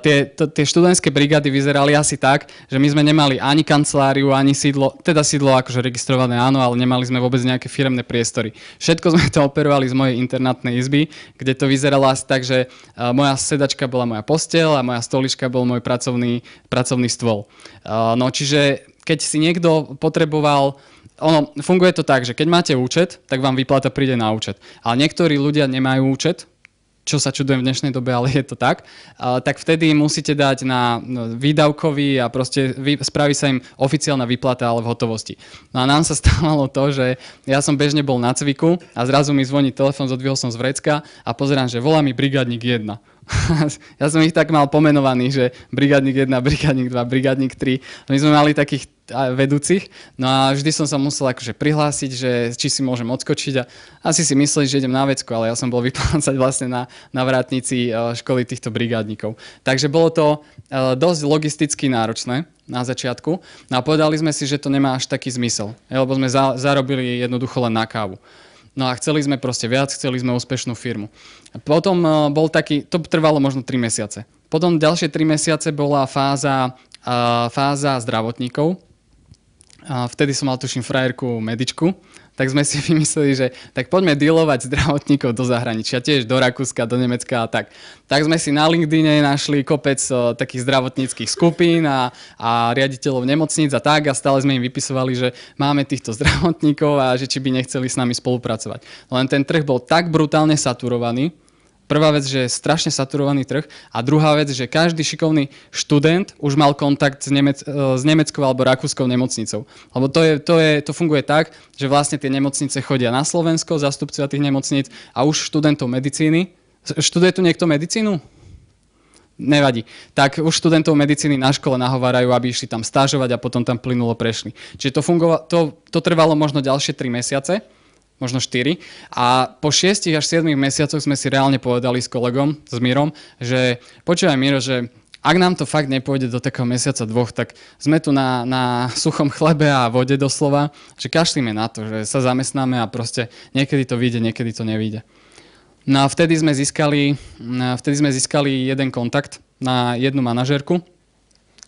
tie študentské brigády vyzerali asi tak, že my sme nemali ani kanceláriu, ani sídlo, teda sídlo akože registrované áno, ale nemali sme vôbec nejaké firemné priestory. Všetko sme to operovali z mojej internátnej izby, kde to vyzeralo asi tak, že moja sedačka bola moja posteľ a moja stolička bol môj pracovný stôl. No čiže keď si niekto potreboval funguje to tak, že keď máte účet, tak vám výplata príde na účet. Ale niektorí ľudia nemajú účet, čo sa čudujem v dnešnej dobe, ale je to tak, tak vtedy musíte dať na výdavkový a proste spraví sa im oficiálna výplata, ale v hotovosti. No a nám sa stávalo to, že ja som bežne bol na cviku a zrazu mi zvoní telefón, zodvihol som z vrecka a pozerám, že volá mi brigádnik 1. Ja som ich tak mal pomenovaný, že brigádnik 1, brigádnik 2, brigádnik 3. My sme mali takých vedúcich, no a vždy som sa musel akože prihlásiť, že či si môžem odskočiť a asi si mysleli, že idem na vecku, ale ja som bol vyplácať vlastne na vrátnici školy týchto brigádnikov. Takže bolo to dosť logisticky náročné na začiatku no a povedali sme si, že to nemá až taký zmysel, lebo sme zarobili jednoducho len na kávu. No a chceli sme proste viac, chceli sme úspešnú firmu. Potom to trvalo možno 3 mesiace. Potom ďalšie 3 mesiace bola fáza zdravotníkov. Vtedy som mal tuším frajerku medičku, tak sme si vymysleli, že tak poďme dealovať zdravotníkov do zahraničia, tiež do Rakúska, do Nemecka a tak. Tak sme si na LinkedIne našli kopec takých zdravotníckych skupín a riaditeľov nemocníc a tak a stále sme im vypisovali, že máme týchto zdravotníkov a že či by nechceli s nami spolupracovať. Len ten trh bol tak brutálne saturovaný. Prvá vec, že je strašne saturovaný trh a druhá vec, že každý šikovný študent už mal kontakt s nemeckou alebo rakúskou nemocnicou. Lebo to funguje tak, že vlastne tie nemocnice chodia na Slovensko, zástupcovia tých nemocníc a už študentov medicíny. Študuje tu niekto medicínu? Nevadí. Tak už študentov medicíny na škole nahovárajú, aby išli tam stážovať a potom tam plynulo prešli. Čiže to trvalo možno ďalšie 3 mesiace. Možno 4. A po 6 až 7 mesiacoch sme si reálne povedali s kolegom, s Mírom, že počúvaj Míro, že ak nám to fakt nepôjde do takého mesiaca 2, tak sme tu na suchom chlebe a vode doslova, že kašlíme na to, že sa zamestnáme a proste niekedy to vyjde, niekedy to nevyjde. No a vtedy sme získali jeden kontakt na jednu manažérku,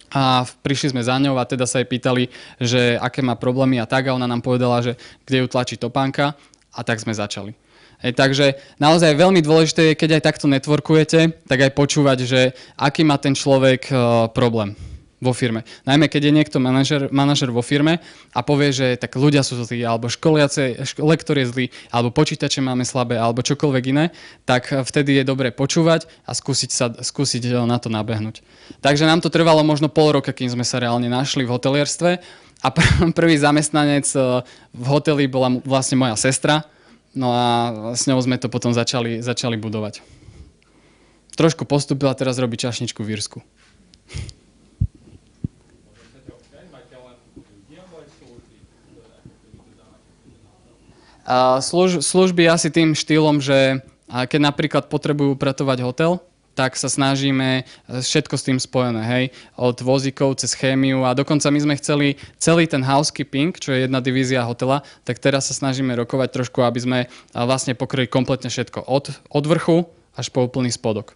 a prišli sme za ňou a teda sa jej pýtali, že aké má problémy a tak a ona nám povedala, že kde ju tlačí topánka a tak sme začali. Takže naozaj veľmi dôležité je, keď aj takto networkujete, tak aj počúvať, že aký má ten človek problém vo firme. Najmä keď je niekto manažer vo firme a povie, že tak ľudia sú zlí, alebo lektor je zlý, alebo počítače máme slabé, alebo čokoľvek iné, tak vtedy je dobre počúvať a skúsiť na to nabehnúť. Takže nám to trvalo možno pol roka, kým sme sa reálne našli v hotelierstve a prvý zamestnanec v hoteli bola vlastne moja sestra, no a s ňou sme to potom začali budovať. Trošku postúpila, teraz robí čašničku v Írsku. Služby asi tým štýlom, že keď napríklad potrebujú upratovať hotel, tak sa snažíme všetko s tým spojené, hej, od vozíkov cez chémiu a dokonca my sme chceli celý ten housekeeping, čo je jedna divízia hotela, tak teraz sa snažíme rokovať trošku, aby sme vlastne pokryli kompletne všetko, od vrchu až po úplný spodok.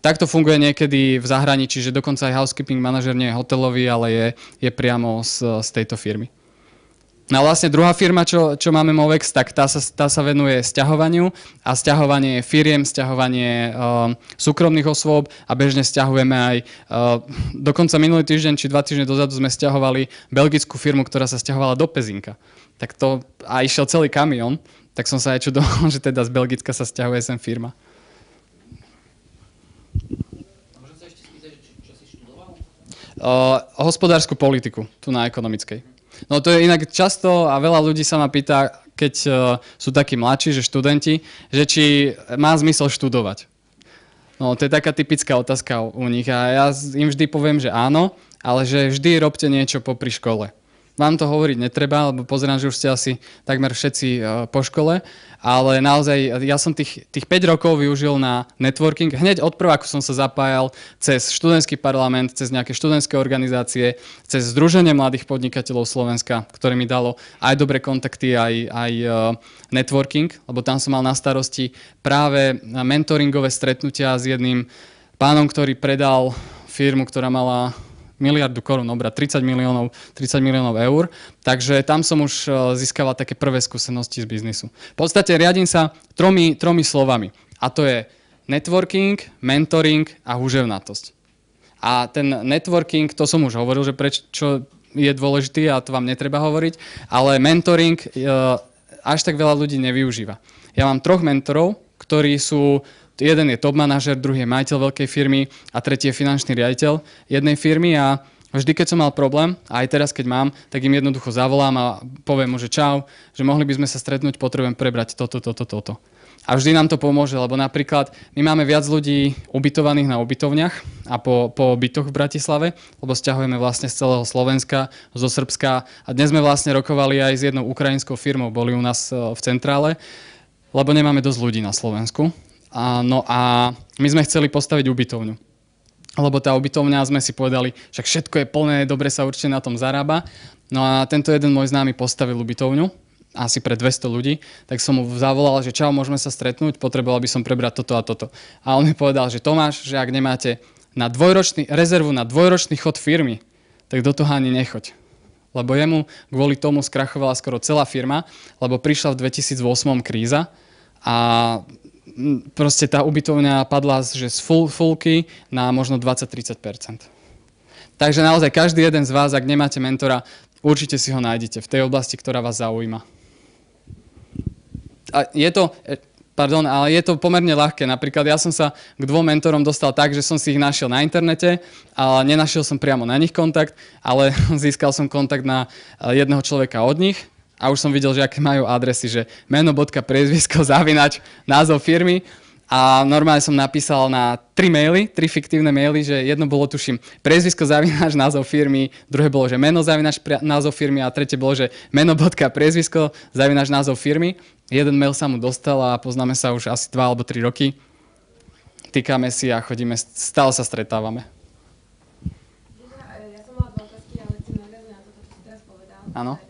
Takto funguje niekedy v zahraničí, že dokonca aj housekeeping manažer nie je hotelový, ale je priamo z tejto firmy. No a vlastne druhá firma, čo máme Movex, tak tá sa venuje sťahovaniu a sťahovanie firiem, sťahovanie súkromných osôb a bežne sťahujeme aj, dokonca minulý týždeň či 2 týždne dozadu sme sťahovali belgickú firmu, ktorá sa sťahovala do Pezinka. Tak to, a išiel celý kamión, tak som sa aj čudoval, že teda z Belgicka sa sťahuje sem firma. Môžem sa ešte spýtať, čo si študoval? Hospodársku politiku, tu na ekonomickej. No to je inak často a veľa ľudí sa ma pýta, keď sú takí mladší, že študenti, že či má zmysel študovať. No to je taká typická otázka u nich a ja im vždy poviem, že áno, ale že vždy robte niečo popri škole. Vám to hovoriť netreba, lebo pozerám, že už ste asi takmer všetci po škole, ale naozaj ja som tých 5 rokov využil na networking. Hneď od prváku som sa zapájal cez študentský parlament, cez nejaké študentské organizácie, cez Združenie mladých podnikateľov Slovenska, ktoré mi dalo aj dobré kontakty, aj networking, lebo tam som mal na starosti práve mentoringové stretnutia s jedným pánom, ktorý predal firmu, ktorá mala miliardu korún obrat, 30 miliónov eur. Takže tam som už získaval také prvé skúsenosti z biznisu. V podstate riadím sa tromi slovami. A to je networking, mentoring a húževnatosť. A ten networking, to som už hovoril, že prečo je dôležitý a to vám netreba hovoriť, ale mentoring až tak veľa ľudí nevyužíva. Ja mám 3 mentorov, ktorí sú. Jeden je top manažer, druhý je majiteľ veľkej firmy a tretí je finančný riaditeľ jednej firmy a vždy, keď som mal problém, a aj teraz, keď mám, tak im jednoducho zavolám a poviem mu, že čau, že mohli by sme sa stretnúť, potrebujem prebrať toto. A vždy nám to pomôže, lebo napríklad my máme viac ľudí ubytovaných na ubytovniach a po bytoch v Bratislave, lebo sťahujeme vlastne z celého Slovenska, zo Srbska a dnes sme vlastne rokovali aj s jednou ukrajinskou firmou, boli u nás v centrále, lebo nemáme dosť ľudí na Slovensku. No a my sme chceli postaviť ubytovňu. Lebo tá ubytovňa, sme si povedali, však všetko je plné, dobre sa určite na tom zarába. No a tento jeden môj známy postavil ubytovňu, asi pre 200 ľudí, tak som mu zavolal, že čau, môžeme sa stretnúť, potreboval by som prebrať toto a toto. A on mi povedal, že Tomáš, že ak nemáte rezervu na dvojročný chod firmy, tak do toho ani nechoď. Lebo jemu kvôli tomu skrachovala skoro celá firma, lebo prišla v 2008 kríza a proste tá ubytovňa padla že z fullky na možno 20-30%. Takže naozaj každý jeden z vás, ak nemáte mentora, určite si ho nájdete v tej oblasti, ktorá vás zaujíma. A ale je to pomerne ľahké. Napríklad ja som sa k 2 mentorom dostal tak, že som si ich našiel na internete, ale nenašiel som priamo na nich kontakt, ale získal som kontakt na jedného človeka od nich. A už som videl, že aké majú adresy, že meno.priezvisko @ názov firmy. A normálne som napísal na 3 fiktívne maily, že jedno bolo, tuším, priezvisko @ názov firmy, druhé bolo, že meno @ názov firmy a tretie bolo, že meno.priezvisko @ názov firmy. Jeden mail sa mu dostal a poznáme sa už asi 2 alebo 3 roky. Týkame si a chodíme, stále sa stretávame. Ja som mala 2 otázky, ale chcem nadviazať na to, čo si teraz povedal. Áno.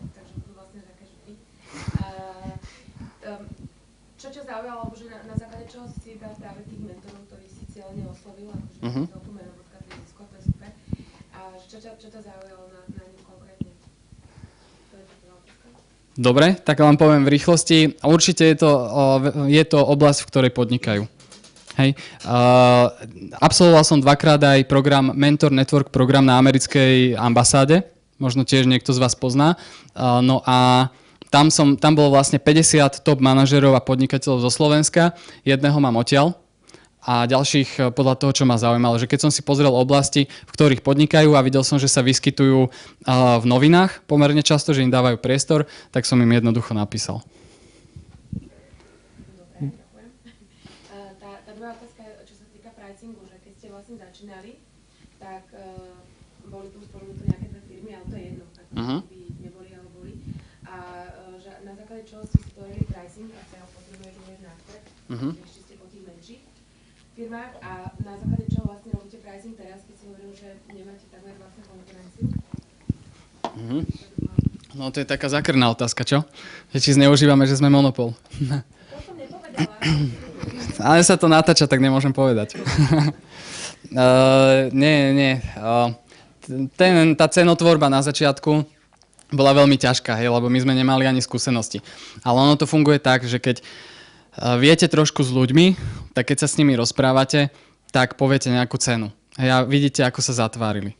Čo ťa zaujalo, že na základe čoho si dal práve tých mentorov, ktorých si cieľne oslovil, akože celkom meno.priezvisko, to je super. A čo ťa zaujalo na ňu konkrétne? To je prvá otázka. Dobre, tak vám poviem v rýchlosti. Určite je to oblasť, v ktorej podnikajú. Hej. Absolvoval som 2-krát aj program Mentor Network program na americkej ambasáde. Možno tiež niekto z vás pozná. No a tam bolo vlastne 50 top manažerov a podnikateľov zo Slovenska. Jedného mám odtiaľ a ďalších podľa toho, čo ma zaujímalo. Že keď som si pozrel oblasti, v ktorých podnikajú a videl som, že sa vyskytujú v novinách pomerne často, že im dávajú priestor, tak som im jednoducho napísal. Dobre, ďakujem. Tá druhá otázka, čo sa týka pricingu, že keď ste vlastne začínali, tak boli tu spomenuté nejaké 2 firmy, ale to je jedno, tak by neboli, ale boli. A na základe čoho ste stvorili pricing a sa ho potrebuješ uvieť na trh, ešte ste po tých menších firmách a na No to je taká zakrná otázka, čo? Že či zneužívame, že sme monopol. Ale sa to natáča, tak nemôžem povedať. Nie. Tá cenotvorba na začiatku bola veľmi ťažká, hej, lebo my sme nemali ani skúsenosti. Ale ono to funguje tak, že keď viete trošku s ľuďmi, tak keď sa s nimi rozprávate, tak poviete nejakú cenu. Hej, a vidíte, ako sa zatvárili.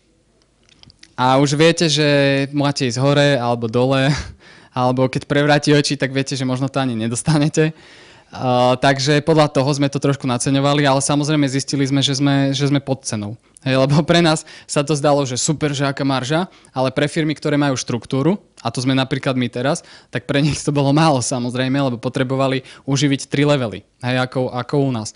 A už viete, že máte ísť hore alebo dole, alebo keď prevráti oči, tak viete, že možno to ani nedostanete. Takže podľa toho sme to trošku naceňovali, ale samozrejme zistili sme, že sme pod cenou. Hej, lebo pre nás sa to zdalo, že super, že aká marža, ale pre firmy, ktoré majú štruktúru, a to sme napríklad my teraz, tak pre nich to bolo málo samozrejme, lebo potrebovali uživiť 3 levely, hej, ako u nás.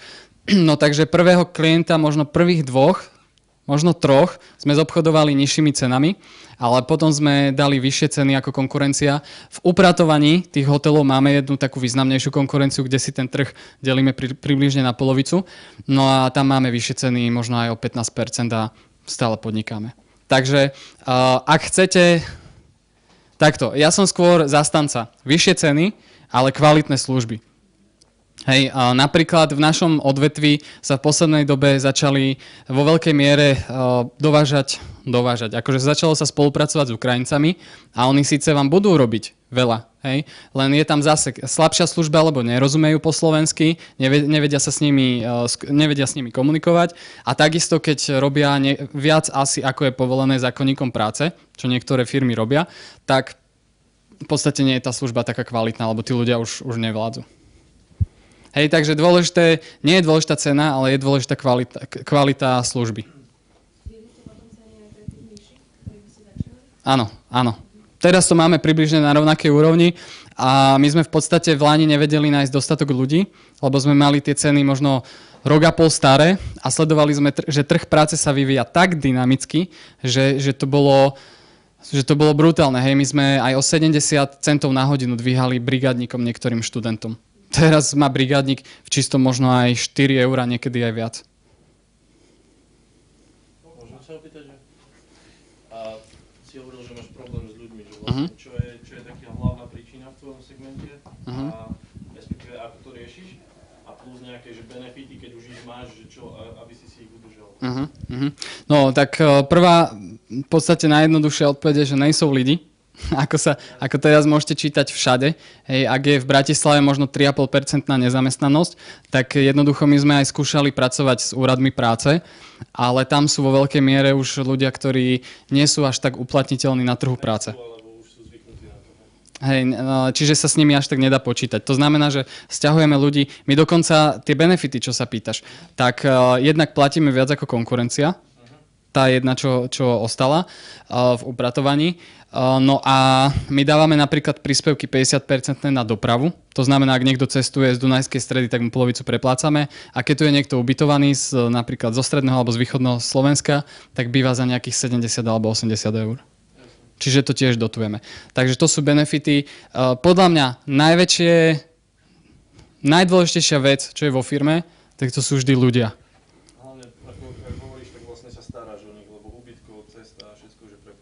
No takže prvého klienta, možno prvých 2, možno 3 sme zobchodovali nižšími cenami, ale potom sme dali vyššie ceny ako konkurencia. V upratovaní tých hotelov máme jednu takú významnejšiu konkurenciu, kde si ten trh delíme približne na polovicu. No a tam máme vyššie ceny, možno aj o 15% a stále podnikáme. Takže ak chcete... Takto, ja som skôr zastanca. Vyššie ceny, ale kvalitné služby. Hej, napríklad v našom odvetví sa v poslednej dobe začali vo veľkej miere dovážať. Akože začalo sa spolupracovať s Ukrajincami a oni síce vám budú robiť veľa, hej, len je tam zase slabšia služba, lebo nerozumejú po slovensky, nevedia s nimi komunikovať a takisto, keď robia viac asi ako je povolené zákonníkom práce, čo niektoré firmy robia, tak v podstate nie je tá služba taká kvalitná, lebo tí ľudia už nevládzu. Hej, takže nie je dôležitá cena, ale je dôležitá kvalita služby. Áno. Teraz to máme približne na rovnakej úrovni a my sme v podstate v Lani nevedeli nájsť dostatok ľudí, lebo sme mali tie ceny možno rok a pol staré a sledovali sme, že trh práce sa vyvíja tak dynamicky, že to bolo brutálne. Hej, my sme aj o 70 centov na hodinu dvíhali brigádnikom niektorým študentom. Teraz má brigádnik v čistom možno aj 4 €, niekedy aj viac. Môžem sa opýtať, že si hovoril, že máš problém s ľuďmi, že vlastne čo je taká hlavná príčina v tvojom segmente a respektíve ako to riešiš a plus nejaké že benefity, keď už ich máš, že čo, aby si ich udržal. No tak prvá v podstate najjednoduchšia odpoveď je, že nejsou lidi. Ako teraz môžete čítať všade. Hej, ak je v Bratislave možno 3,5% nezamestnanosť, tak jednoducho my sme aj skúšali pracovať s úradmi práce, ale tam sú vo veľkej miere už ľudia, ktorí nie sú až tak uplatniteľní na trhu práce. Hej, čiže sa s nimi až tak nedá počítať. To znamená, že sťahujeme ľudí, my dokonca tie benefity, čo sa pýtaš, tak jednak platíme viac ako konkurencia, tá jedna, čo ostala v upratovaní. No a my dávame napríklad príspevky 50% na dopravu. To znamená, ak niekto cestuje z Dunajskej Stredy, tak mu polovicu preplácame. A keď tu je niekto ubytovaný napríklad zo stredného alebo z východného Slovenska, tak býva za nejakých 70 alebo 80 €. Čiže to tiež dotujeme. Takže to sú benefity. Podľa mňa najdôležitejšia vec, čo je vo firme, tak to sú vždy ľudia.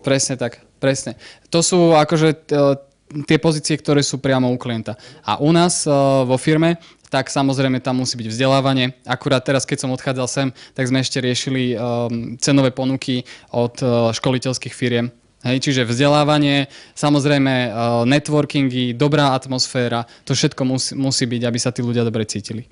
Presne tak, presne. To sú akože tie pozície, ktoré sú priamo u klienta. A u nás vo firme, tak samozrejme tam musí byť vzdelávanie. Akurát teraz, keď som odchádzal sem, tak sme ešte riešili cenové ponuky od školiteľských firiem. Hej, čiže vzdelávanie, samozrejme networkingy, dobrá atmosféra, to všetko musí byť, aby sa tí ľudia dobre cítili.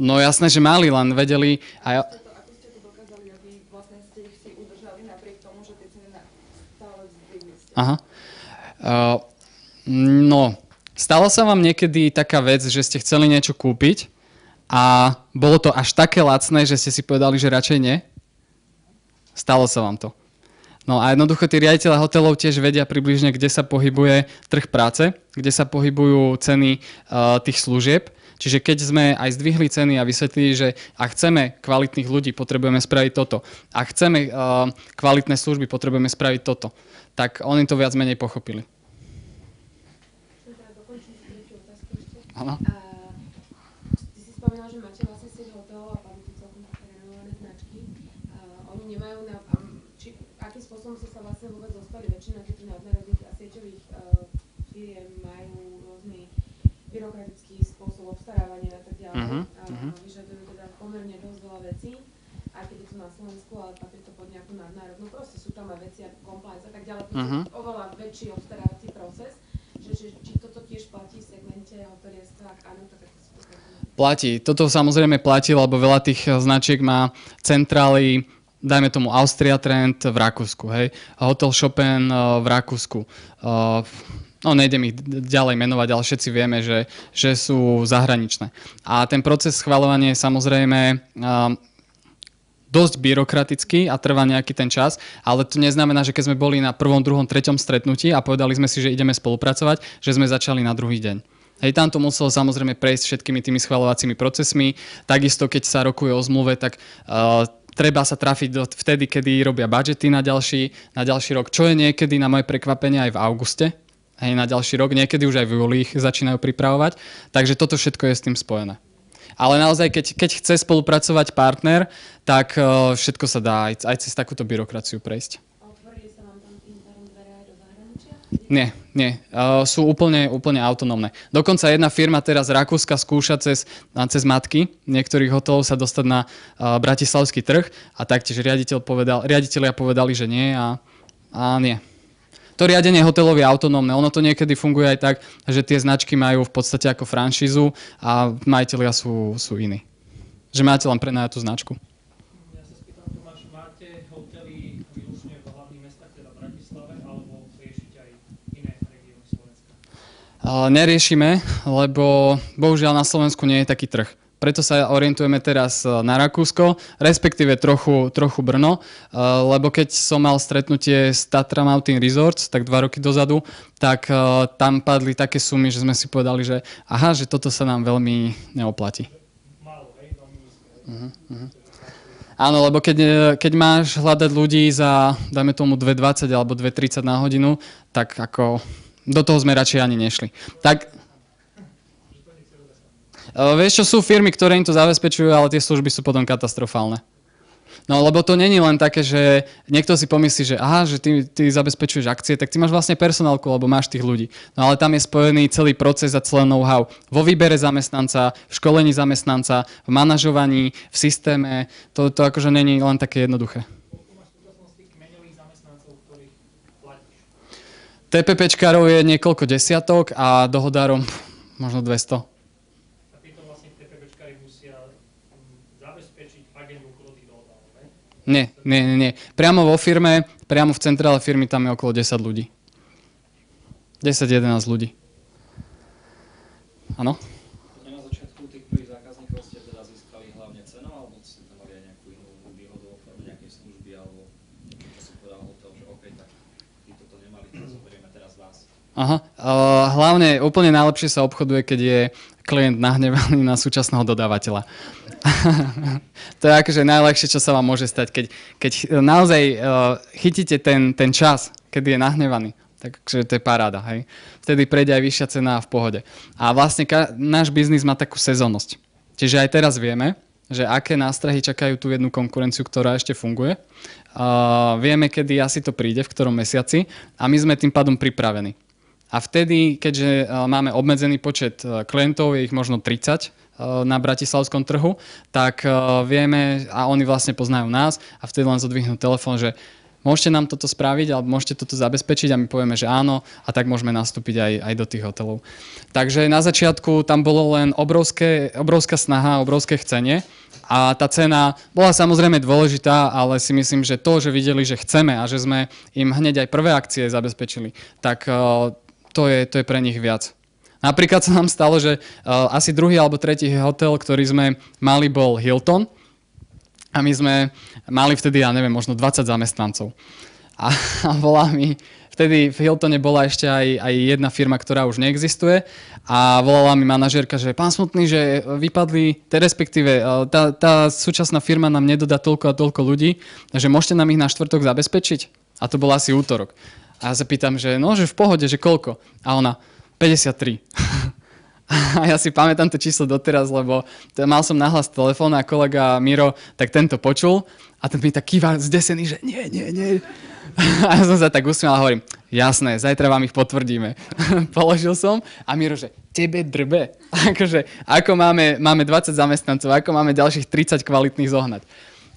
No jasné, že mali, len vedeli... Ako ste to dokázali, aby vlastne ste ich si udržali napriek tomu, že tie ceny stále zdvihli ste? Aha. No, stalo sa vám niekedy taká vec, že ste chceli niečo kúpiť a bolo to až také lacné, že ste si povedali, že radšej nie? Stalo sa vám to. No a jednoducho tí riaditeľe hotelov tiež vedia približne, kde sa pohybuje trh práce, kde sa pohybujú ceny tých služieb. Čiže keď sme aj zdvihli ceny a vysvetlili, že ak chceme kvalitných ľudí, potrebujeme spraviť toto. Ak chceme kvalitné služby, potrebujeme spraviť toto. Tak oni to viac menej pochopili. Áno. Ty si spomínal, že máte vlastne 7 hotelov a majú akým spôsobom sa vlastne vôbec dostali väčšina týchto nadnárodných a sieťových firiem majú rôzny byrokratický spôsob obstarávania a tak ďalej. Vyžadujú teda pomerne dosť veľa vecí, aj keď je to na Slovensku, ale patrí to pod nejakú nadnárodnú. Proste sú tam aj veci ako compliance a tak ďalej. Oveľa väčší obstarávací proces. Či toto tiež platí v segmente hotelierstva, ak áno, tak ako si to predstavuje? Platí. Toto samozrejme platí, lebo veľa tých značiek má centrály, dajme tomu Austria Trend v Rakúsku, hej, Hotel Chopin v Rakúsku. No nejdem ich ďalej menovať, ale všetci vieme, že sú zahraničné. A ten proces schvaľovania je samozrejme dosť byrokratický a trvá nejaký ten čas, ale to neznamená, že keď sme boli na 1., 2., 3. stretnutí a povedali sme si, že ideme spolupracovať, že sme začali na druhý deň. Hej, tam to muselo samozrejme prejsť všetkými tými schvaľovacími procesmi. Takisto, keď sa rokuje o zmluve, tak treba sa trafiť vtedy, kedy robia budžety na ďalší rok, čo je niekedy na moje prekvapenie aj v auguste. Hej, na ďalší rok, niekedy už aj v júli ich začínajú pripravovať. Takže toto všetko je s tým spojené. Ale naozaj, keď chce spolupracovať partner, tak všetko sa dá aj cez takúto byrokraciu prejsť. Otvorili sa vám tam tým pádom dvere aj do zahraničia? Nie. Sú úplne autonómne. Dokonca jedna firma teraz z Rakúska skúša cez matky niektorých hotelov sa dostať na bratislavský trh a taktiež riaditelia povedali, že nie a nie. To riadenie hotelov je autonómne. Ono to niekedy funguje aj tak, že tie značky majú v podstate ako franšízu a majitelia sú iní. Že máte len prenajatú značku. Ja sa spýtam, Tomáš, máte hotely výlučne v hlavných mestách, teda v Bratislave, alebo riešite aj iné regióny Slovenska? Neriešime, lebo bohužiaľ na Slovensku nie je taký trh. Preto sa orientujeme teraz na Rakúsko, respektíve trochu Brno, lebo keď som mal stretnutie s Tatra Mountain Resorts, tak 2 roky dozadu, tak tam padli také sumy, že sme si povedali, že že toto sa nám veľmi neoplatí. Málo, hej? Veľmi nízko. Áno, lebo keď máš hľadať ľudí za, dajme tomu 2,20 alebo 2,30 na hodinu, tak ako do toho sme radšej ani nešli. Tak vieš čo, sú firmy, ktoré im to zabezpečujú, ale tie služby sú potom katastrofálne. No lebo to není len také, že niekto si pomyslí, že že ty zabezpečuješ akcie, tak ty máš vlastne personálku, lebo máš tých ľudí. No ale tam je spojený celý proces a celé know-how. Vo výbere zamestnanca, v školení zamestnanca, v manažovaní, v systéme. To akože není len také jednoduché. Koľko máš v súčasnosti kmeňových zamestnancov, ktorých platíš? TPPčkárov je niekoľko desiatok a dohodárom možno 200. Nie. Priamo vo firme, priamo v centrále firmy tam je okolo 10 ľudí. 10-11 ľudí. Áno? Na začiatku tých prvých zákazníkov ste teda získali hlavne cenou, alebo ste tam mali aj nejakú inú výhodu vo forme nejakej služby, alebo čo si povedal hotel, že OK, tak títo to nemali, tak zoberieme teraz vás. Hlavne úplne najlepšie sa obchoduje, keď je klient nahnevaný na súčasného dodávateľa. To je akože najľahšie, čo sa vám môže stať. Keď naozaj chytíte ten čas, kedy je nahnevaný, takže to je paráda. Hej? Vtedy prejde aj vyššia cena v pohode. A vlastne náš biznis má takú sezónnosť. Čiže aj teraz vieme, že aké nástrahy čakajú tú jednu konkurenciu, ktorá ešte funguje. Vieme, kedy asi to príde, v ktorom mesiaci a my sme tým pádom pripravení. A vtedy, keďže máme obmedzený počet klientov, je ich možno 30 na bratislavskom trhu, tak vieme a oni vlastne poznajú nás a vtedy len zodvihnú telefón, že môžete nám toto spraviť alebo môžete toto zabezpečiť a my povieme, že áno a tak môžeme nastúpiť aj do tých hotelov. Takže na začiatku tam bolo len obrovská snaha, obrovské chcenie a tá cena bola samozrejme dôležitá, ale si myslím, že to, že videli, že chceme a že sme im hneď aj prvé akcie zabezpečili, tak to je pre nich viac. Napríklad sa nám stalo, že asi druhý alebo tretí hotel, ktorý sme mali, bol Hilton a my sme mali vtedy, možno 20 zamestnancov. A volá mi, vtedy v Hiltone bola ešte aj jedna firma, ktorá už neexistuje a volala mi manažérka, že pán Smutný, že vypadli, respektíve tá súčasná firma nám nedodá toľko a toľko ľudí, že môžete nám ich na štvrtok zabezpečiť? A to bol asi útorok. A ja sa pýtam, že v pohode, že koľko? A ona, 53. A ja si pamätám to číslo doteraz, lebo mal som nahlas telefón a kolega Miro, tak tento počul a ten mi tak kýva zdesený, že nie. A ja som sa tak usmial a hovorím, jasné, zajtra vám ich potvrdíme. Položil som a Miro, že tebe drbe. Akože, ako máme 20 zamestnancov, ako máme ďalších 30 kvalitných zohnať.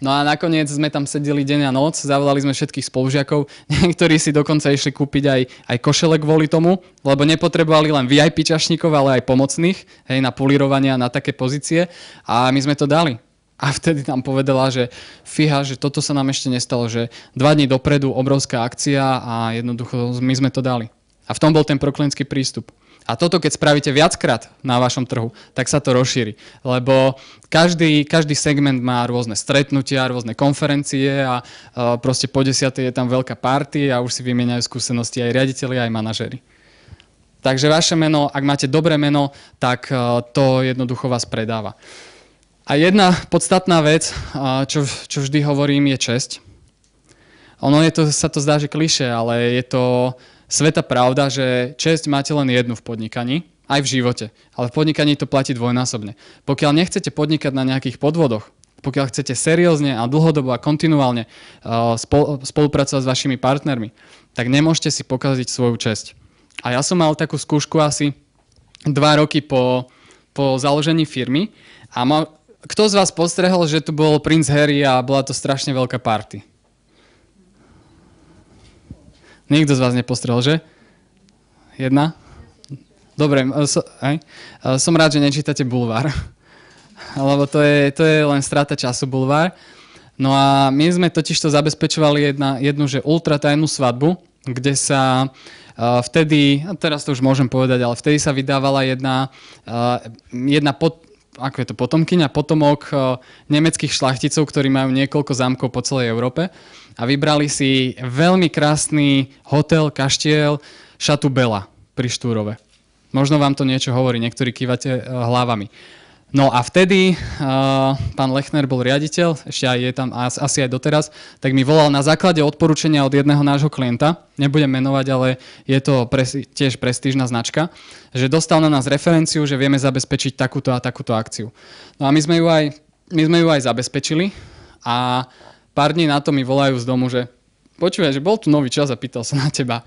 No a nakoniec sme tam sedeli deň a noc, zavolali sme všetkých spolužiakov, niektorí si dokonca išli kúpiť aj košele kvôli tomu, lebo nepotrebovali len VIP čašníkov, ale aj pomocných, hej, na polírovanie a na také pozície a my sme to dali. A vtedy nám povedala, že fíha, že toto sa nám ešte nestalo, že 2 dní dopredu obrovská akcia a jednoducho my sme to dali. A v tom bol ten proklienský prístup. A toto, keď spravíte viackrát na vašom trhu, tak sa to rozšíri. Lebo každý segment má rôzne stretnutia, rôzne konferencie a proste po 10. je tam veľká party a už si vymieňajú skúsenosti aj riaditelia, aj manažéri. Takže vaše meno, ak máte dobré meno, tak to jednoducho vás predáva. A jedna podstatná vec, čo vždy hovorím, je česť. Sa to zdá, že klišé, ale je to sveta pravda, že česť máte len jednu v podnikaní, aj v živote. Ale v podnikaní to platí dvojnásobne. Pokiaľ nechcete podnikať na nejakých podvodoch, pokiaľ chcete seriózne a dlhodobo a kontinuálne spolupracovať s vašimi partnermi, tak nemôžete si pokaziť svoju česť. A ja som mal takú skúšku asi 2 roky po založení firmy a kto z vás postrehol, že tu bol princ Harry a bola to strašne veľká party? Nikto z vás nepostrel, že? Jedna? Dobre, som rád, že nečítate Bulvár. Lebo to je len strata času Bulvár. No a my sme totižto zabezpečovali jednu že ultratajnú svadbu, kde sa vtedy, teraz to už môžem povedať, ale vtedy sa vydávala jedna potomok nemeckých šlachticov, ktorí majú niekoľko zámkov po celej Európe a vybrali si veľmi krásny hotel, kaštiel Chateau Bella pri Štúrove. Možno vám to niečo hovorí, niektorí kývate hlavami. No a vtedy pán Lechner bol riaditeľ, ešte aj je tam asi aj doteraz, tak mi volal na základe odporúčania od jedného nášho klienta, nebudem menovať, ale je to tiež prestížna značka, že dostal na nás referenciu, že vieme zabezpečiť takúto a takúto akciu. No a my sme ju aj zabezpečili a pár dní na to mi volajú z domu, že počúvaj, že bol tu nový čas a pýtal sa na teba.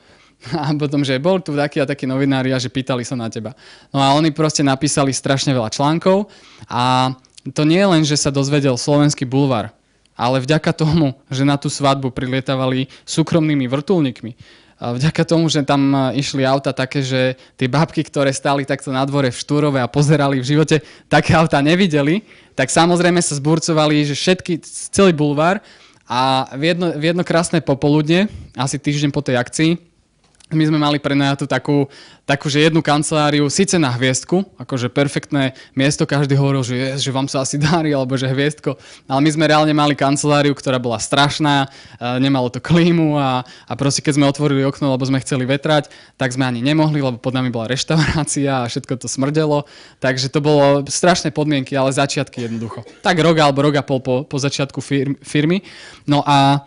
A potom, že bol tu takí a takí novinári a že pýtali sa na teba. No a oni proste napísali strašne veľa článkov a to nie je len, že sa dozvedel slovenský bulvár, ale vďaka tomu, že na tú svadbu prilietavali súkromnými vrtuľníkmi. A vďaka tomu, že tam išli auta také, že tie bábky, ktoré stáli takto na dvore v Štúrove a pozerali v živote, také auta nevideli, tak samozrejme sa zburcovali, že celý bulvár a v jedno krásne popoludne, asi týždeň po tej akcii, my sme mali prenajatú takú, že jednu kanceláriu, síce na hviezdku, akože perfektné miesto, každý hovoril, že vám sa asi darí, alebo že hviezdko, ale my sme reálne mali kanceláriu, ktorá bola strašná, nemalo to klímu a proste keď sme otvorili okno, lebo sme chceli vetrať, tak sme ani nemohli, lebo pod nami bola reštaurácia a všetko to smrdelo, takže to bolo strašné podmienky, ale začiatky jednoducho. Tak rok alebo rok a pol po začiatku firmy. No a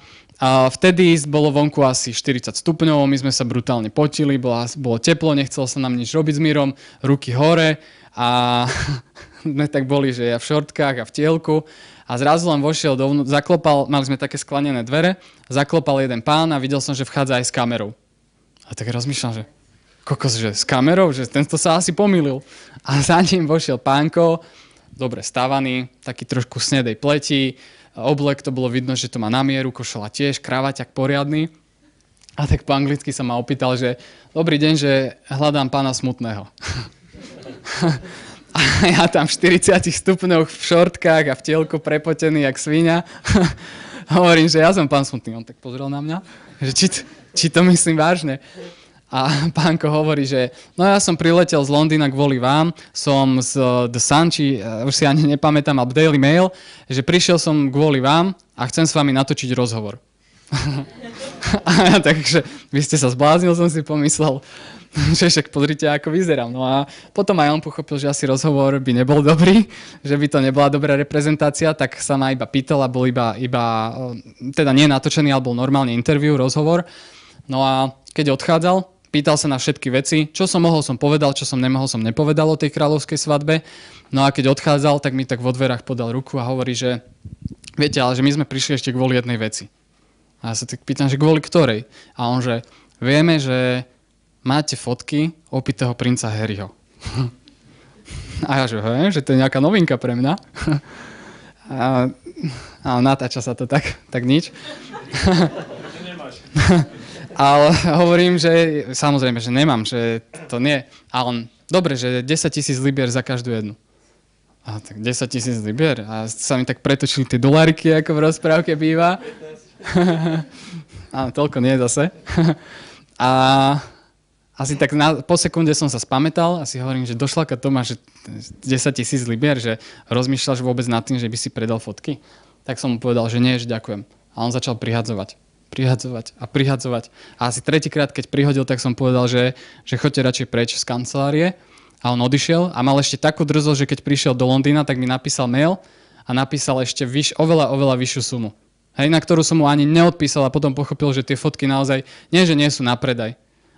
vtedy bolo vonku asi 40 stupňov, my sme sa brutálne potili, bolo teplo, nechcelo sa nám nič robiť s Mírom, ruky hore a sme tak boli, že ja v šortkách a v tielku a zrazu len vošiel dovnútra, zaklopal, mali sme také sklenené dvere, zaklopal jeden pán a videl som, že vchádza aj s kamerou. A tak rozmýšľam, že kokos, že s kamerou, že tento sa asi pomýlil. A za ním vošiel pánko, dobre stavaný, taký trošku snedej pleti, oblek, to bolo vidno, že to má na mieru, košela tiež, kravaťak poriadny. A tak po anglicky sa ma opýtal, že dobrý deň, že hľadám pána Smutného. A ja tam v 40 stupňoch v šortkách a v tielku prepotený jak sviňa. Hovorím, že ja som pán Smutný. On tak pozrel na mňa, že či to myslím vážne. A pánko hovorí, že no ja som priletel z Londýna kvôli vám, som z The Sun, či už si ani nepamätám, alebo Daily Mail, že prišiel som kvôli vám a chcem s vami natočiť rozhovor. A ja takže, vy ste sa zbláznil, som si pomyslel, že však pozrite, ako vyzerám. No a potom aj on pochopil, že asi rozhovor by nebol dobrý, že by to nebola dobrá reprezentácia, tak sa ma iba pýtal a bol iba teda nie natočený, ale bol normálne interview, rozhovor. No a keď odchádzal, pýtal sa na všetky veci, čo som mohol som povedal, čo som nemohol som nepovedal o tej kráľovskej svadbe. No a keď odchádzal, tak mi tak vo dverách podal ruku a hovorí, že viete, ale že my sme prišli ešte kvôli jednej veci. A ja sa tak pýtam, že kvôli ktorej? A on, že vieme, že máte fotky opitého princa Harryho. A ja, že to je nejaká novinka pre mňa. A natáča sa to tak nič. Ale hovorím, že samozrejme, že nemám, že to nie. A on, dobre, že 10 000 libier za každú jednu. A tak 10 000 libier. A sa mi tak pretočili tie doláriky, ako v rozprávke býva. Áno, toľko nie zase. A asi tak po sekunde som sa spamätal a si hovorím, že došľaka Tomáš, že 10 000 libier, že rozmýšľaš vôbec nad tým, že by si predal fotky. Tak som mu povedal, že nie, že ďakujem. A on začal prihadzovať. A asi tretíkrát, keď prihodil, tak som povedal, že choďte radšej preč z kancelárie. A on odišiel a mal ešte takú drzosť, že keď prišiel do Londýna, tak mi napísal mail a napísal ešte oveľa vyššiu sumu. Hej, na ktorú som mu ani neodpísal a potom pochopil, že tie fotky naozaj že nie sú na predaj.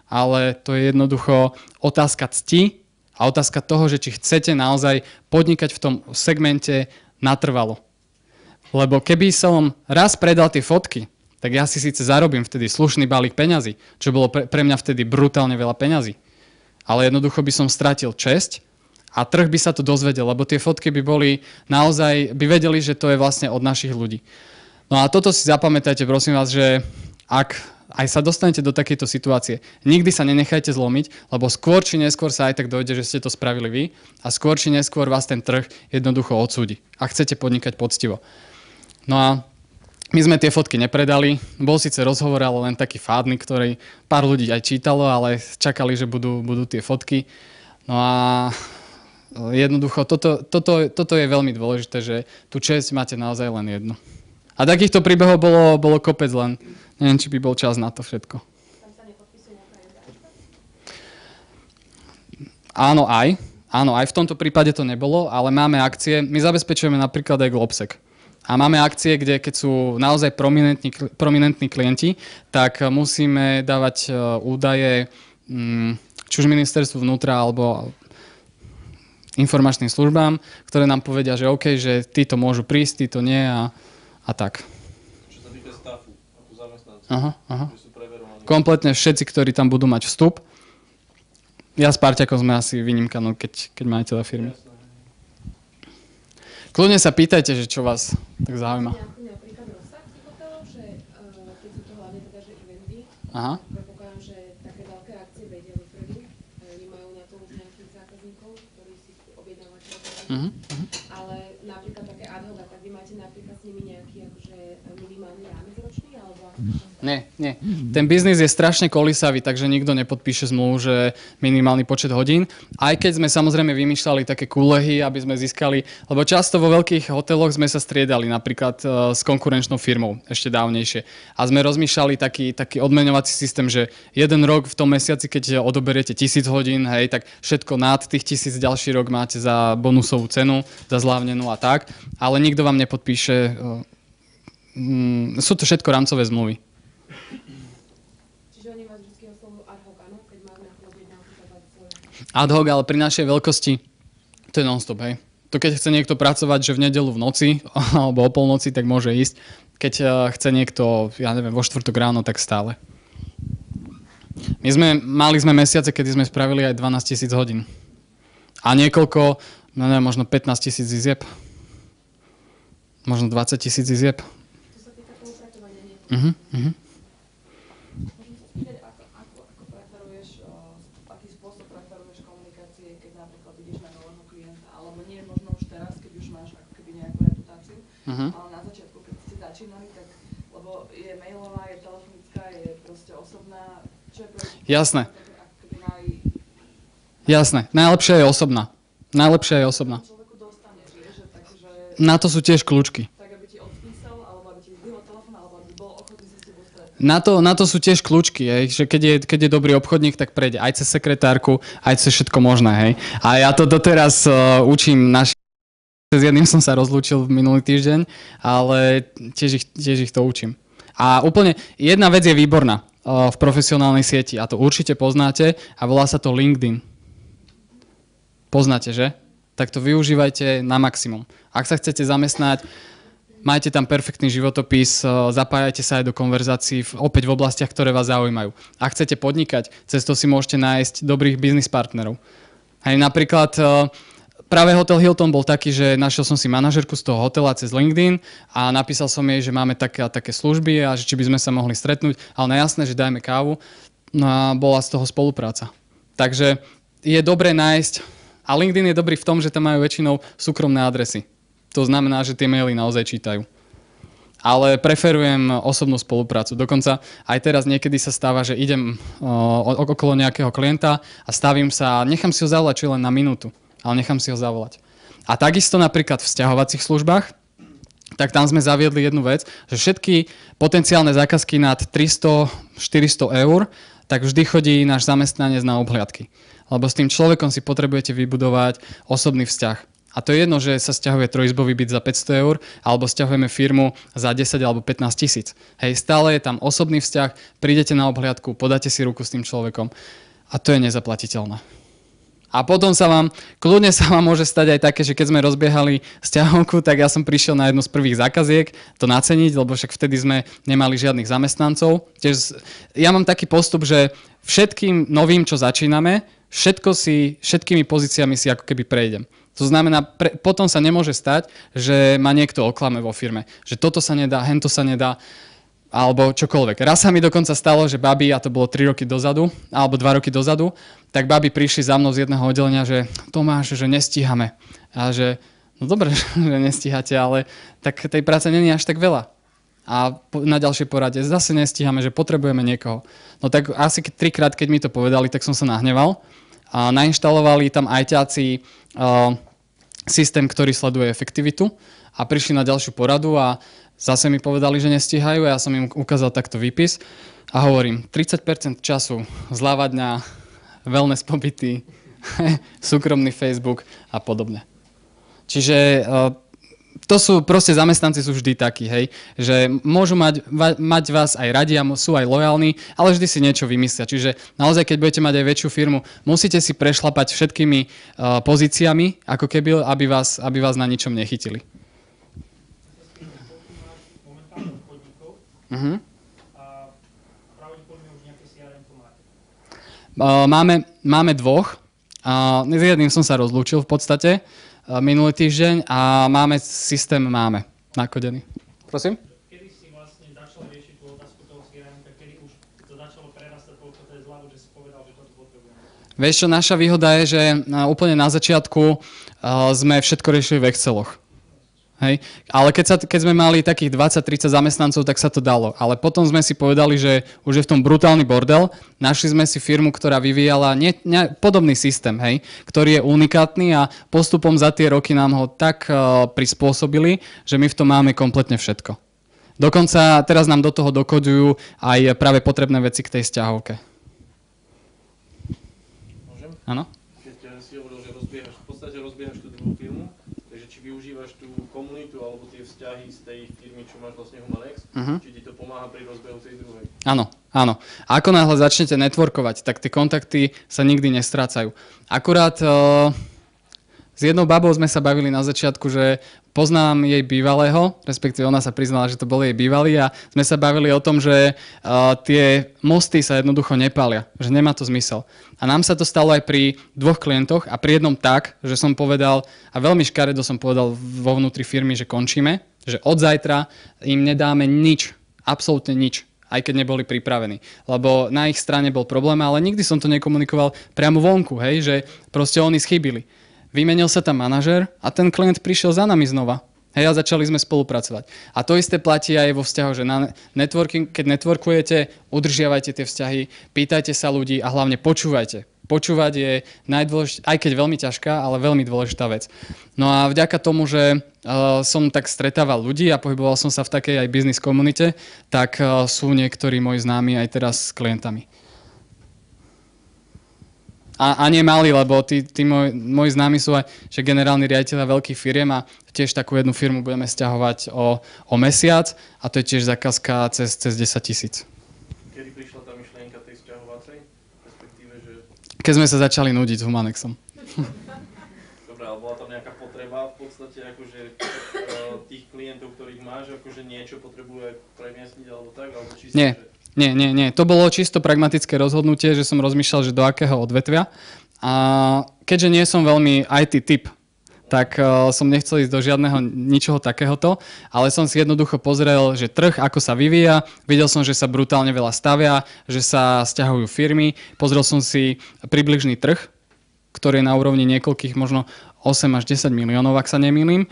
Ale to je jednoducho otázka cti a otázka toho, že či chcete naozaj podnikať v tom segmente natrvalo. Lebo keby som raz predal tie fotky, tak ja si síce zarobím vtedy slušný balík peňazí, čo bolo pre mňa vtedy brutálne veľa peňazí. Ale jednoducho by som stratil česť a trh by sa to dozvedel, lebo tie fotky by boli naozaj, by vedeli, že to je vlastne od našich ľudí. No a toto si zapamätajte, prosím vás, že ak aj sa dostanete do takejto situácie, nikdy sa nenechajte zlomiť, lebo skôr či neskôr sa aj tak dojde, že ste to spravili vy a skôr či neskôr vás ten trh jednoducho odsúdi. A chcete podnikať poctivo. No a my sme tie fotky nepredali. Bol síce rozhovor, ale len taký fádny, ktorý pár ľudí aj čítalo, ale čakali, že budú tie fotky. No a jednoducho, toto je veľmi dôležité, že tú česť máte naozaj len jednu. A takýchto príbehov bolo kopec, len neviem, či by bol čas na to všetko. Tam sa nepodpísuje nejaká jazdáčka? Áno, aj v tomto prípade to nebolo, ale máme akcie. My zabezpečujeme napríklad aj Globsec. A máme akcie, kde keď sú naozaj prominentní klienti, tak musíme dávať údaje či už ministerstvu vnútra alebo informačným službám, ktoré nám povedia, že OK, že títo môžu prísť, títo nie a tak. Čo sa týka staffu, ako zamestnancov, že sú preverovaní. Kompletne všetci, ktorí tam budú mať vstup. Ja s Parťakom sme asi výnimka, no keď máte teda firmy. Kľudne sa pýtajte, že čo vás tak zaujíma. Nejaký napríklad rozsah tých hotelov, že keď sú to hlavne teda, že eventy, predpokladám, že také veľké akcie vedia dopredu, nemajú na to už nejakých zákazníkov, ktorí si objednávajú, ale napríklad také ad hoc, tak vy máte napríklad s nimi nejaký akože minimálny rámec ročný, alebo Nie. Ten biznis je strašne kolísavý, takže nikto nepodpíše zmluvu, že minimálny počet hodín. Aj keď sme samozrejme vymýšľali také kúlehy, aby sme získali, lebo často vo veľkých hoteloch sme sa striedali napríklad s konkurenčnou firmou ešte dávnejšie. A sme rozmýšľali taký odmeňovací systém, že jeden rok v tom mesiaci, keď odoberiete 1000 hodín, hej, tak všetko nad tých 1000 ďalší rok máte za bonusovú cenu, za zľavnenú a tak. Ale nikto vám nepodpíše. Sú to všetko rámcové zmluvy. čiže oni vás vždy oslovujú ad hoc, áno, keď máte nejakú objednávku za Ad hoc, ale pri našej veľkosti to je non-stop, hej. To keď chce niekto pracovať, že v nedeľu v noci alebo o polnoci, tak môže ísť. Keď chce niekto, ja neviem, vo štvrtok ráno, tak stále. Mali sme mesiace, kedy sme spravili aj 12 000 hodín. A niekoľko, možno 15 000 izieb. Možno 20 000 izieb. To sa týka toho upratovania, nie? Môžem sa spýtať, ako preferuješ, aký spôsob preferuješ komunikácie, keď napríklad ideš na nového klienta, alebo nie možno už teraz, keď už máš ako keby nejakú reputáciu, ale na začiatku, keď ste začínali, tak, lebo je mailová, je telefonická, je proste osobná, čo je proste... Jasné. Ako keby Jasné, najlepšia je osobná. človeku dostaneš, že takže... Na to sú tiež kľúčky. Tak, aby ti odpísal, alebo aby ti zdvihol telefón, alebo aby bol ochotný sa s tebou stretnúť. Na to sú tiež kľúčky, že keď je dobrý obchodník, tak prejde aj cez sekretárku, aj cez všetko možné, hej. A ja to doteraz učím našich. S jedným som sa rozlúčil minulý týždeň, ale tiež ich to učím. A úplne jedna vec je výborná. v profesionálnej sieti a to určite poznáte a volá sa to LinkedIn. Poznáte, že? Tak to využívajte na maximum. Ak sa chcete zamestnať, majte tam perfektný životopis, zapájajte sa aj do konverzácií opäť v oblastiach, ktoré vás zaujímajú. Ak chcete podnikať, cez to si môžete nájsť dobrých biznis partnerov. Hej, napríklad práve hotel Hilton bol taký, že našiel som si manažerku z toho hotela cez LinkedIn a napísal som jej, že máme také služby a že či by sme sa mohli stretnúť, ale jasné, že dajme kávu. No a bola z toho spolupráca. Takže je dobré nájsť, a LinkedIn je dobrý v tom, že tam majú väčšinou súkromné adresy. To znamená, že tie maily naozaj čítajú. Ale preferujem osobnú spoluprácu. Dokonca aj teraz niekedy sa stáva, že idem okolo nejakého klienta a stavím sa a nechám si ho zavolať, čo len na minútu. Ale nechám si ho zavolať. A takisto napríklad v sťahovacích službách, tak tam sme zaviedli jednu vec, že všetky potenciálne zákazky nad 300-400 eur, tak vždy chodí náš zamestnanec na obhliadky. Lebo s tým človekom si potrebujete vybudovať osobný vzťah. A to je jedno, že sa sťahuje trojizbový byt za 500 eur, alebo sťahujeme firmu za 10 alebo 15 tisíc. Hej, stále je tam osobný vzťah, prídete na obhliadku, podáte si ruku s tým človekom. A to je nezaplatiteľné. A potom kľudne sa vám môže stať aj také, že keď sme rozbiehali sťahovku, tak ja som prišiel na jednu z prvých zákaziek to naceniť, lebo však vtedy sme nemali žiadnych zamestnancov. Ja mám taký postup, že všetkým novým, čo začíname, všetkými pozíciami si ako keby prejdem. To znamená, potom sa nemôže stať, že ma niekto oklame vo firme. Že toto sa nedá, hento sa nedá, alebo čokoľvek. Raz sa mi dokonca stalo, že babi, a to bolo 3 roky dozadu, alebo 2 roky dozadu, tak babi prišli za mnou z jedného oddelenia, že Tomáš, že nestíhame. A že, no dobre, že nestíhate, ale tak tej práce není až tak veľa. A na ďalšej porade zase nestíhame, že potrebujeme niekoho. No tak asi 3-krát, keď mi to povedali, tak som sa nahneval. A nainštalovali tam ajťáci systém, ktorý sleduje efektivitu a prišli na ďalšiu poradu a zase mi povedali, že nestíhajú a ja som im ukázal takto výpis a hovorím, 30% času zľava dňa, wellness pobyty, súkromný Facebook a podobne. Čiže to sú proste zamestnanci sú vždy takí, hej, že môžu mať vás aj radi a sú aj lojálni, ale vždy si niečo vymyslia. Čiže naozaj, keď budete mať aj väčšiu firmu, musíte si prešlapať všetkými pozíciami, ako keby, aby vás na ničom nechytili. Uh-huh. A pravdepodobne už nejaké CRM-ko máte? Máme 2. S jedným som sa rozlúčil v podstate minulý týždeň a systém máme nakodený. Prosím? Kedy si vlastne začal riešiť tú otázku toho CRM-ka, kedy už to začalo prerastať toľko tej zľavu, že si povedal, že toto potrebujeme? Vieš čo, naša výhoda je, že úplne na začiatku sme všetko riešili v Exceloch. Hej. Ale keď sme mali takých 20-30 zamestnancov, tak sa to dalo. Ale potom sme si povedali, že už je v tom brutálny bordel. Našli sme si firmu, ktorá vyvíjala podobný systém, hej, ktorý je unikátny a postupom za tie roky nám ho tak prispôsobili, že my v tom máme kompletne všetko. Dokonca teraz nám do toho dokodujú aj práve potrebné veci k tej sťahovke. Môžem? Áno? Keď si hovoril, že v podstate rozbiehaš tú druhú firmu, takže či využívaš tú komunitu alebo tie vzťahy z tej firmy, čo máš vlastne Humanex, či ti to pomáha pri rozbehu tej druhej? Áno. A ako náhle začnete networkovať, tak tie kontakty sa nikdy nestrácajú. Akurát s jednou babou sme sa bavili na začiatku, že poznám jej bývalého, respektíve ona sa priznala, že to bol jej bývalý a sme sa bavili o tom, že tie mosty sa jednoducho nepália, že nemá to zmysel. A nám sa to stalo aj pri 2 klientoch a pri jednom tak, že som povedal, a veľmi škaredo som povedal vo vnútri firmy, že končíme, že od zajtra im nedáme nič, absolútne nič, aj keď neboli pripravení. Lebo na ich strane bol problém, ale nikdy som to nekomunikoval priamo vonku, hej, že proste oni schybili. Vymenil sa tam manažér a ten klient prišiel za nami znova. Hej, a začali sme spolupracovať. A to isté platí aj vo vzťahu, že na networking, keď networkujete, udržiavajte tie vzťahy, pýtajte sa ľudí a hlavne počúvajte. Počúvať je najdôležitejšia, aj keď veľmi ťažká, ale veľmi dôležitá vec. No a vďaka tomu, že som tak stretával ľudí a pohyboval som sa v takej aj biznis komunite, tak sú niektorí moji známi aj teraz s klientami. A nie mali, lebo tí moji známi sú aj že generálni riaditeľia veľkých firiem a tiež takú jednu firmu budeme sťahovať o mesiac a to je tiež zákazka cez 10 000. Kedy prišla tá keď sme sa začali nudiť s Humanexom. Dobre, ale bola tam nejaká potreba v podstate, akože tých klientov, ktorých máš, akože niečo potrebuje premiestniť alebo tak, alebo čisto, Nie. že... Nie. To bolo čisto pragmatické rozhodnutie, že som rozmýšľal, že do akého odvetvia. A keďže nie som veľmi IT typ, tak som nechcel ísť do žiadneho ničoho takéhoto, ale som si jednoducho pozrel, že trh, ako sa vyvíja, videl som, že sa brutálne veľa stavia, že sa sťahujú firmy, pozrel som si približný trh, ktorý je na úrovni niekoľkých, možno 8 až 10 miliónov, ak sa nemýlim,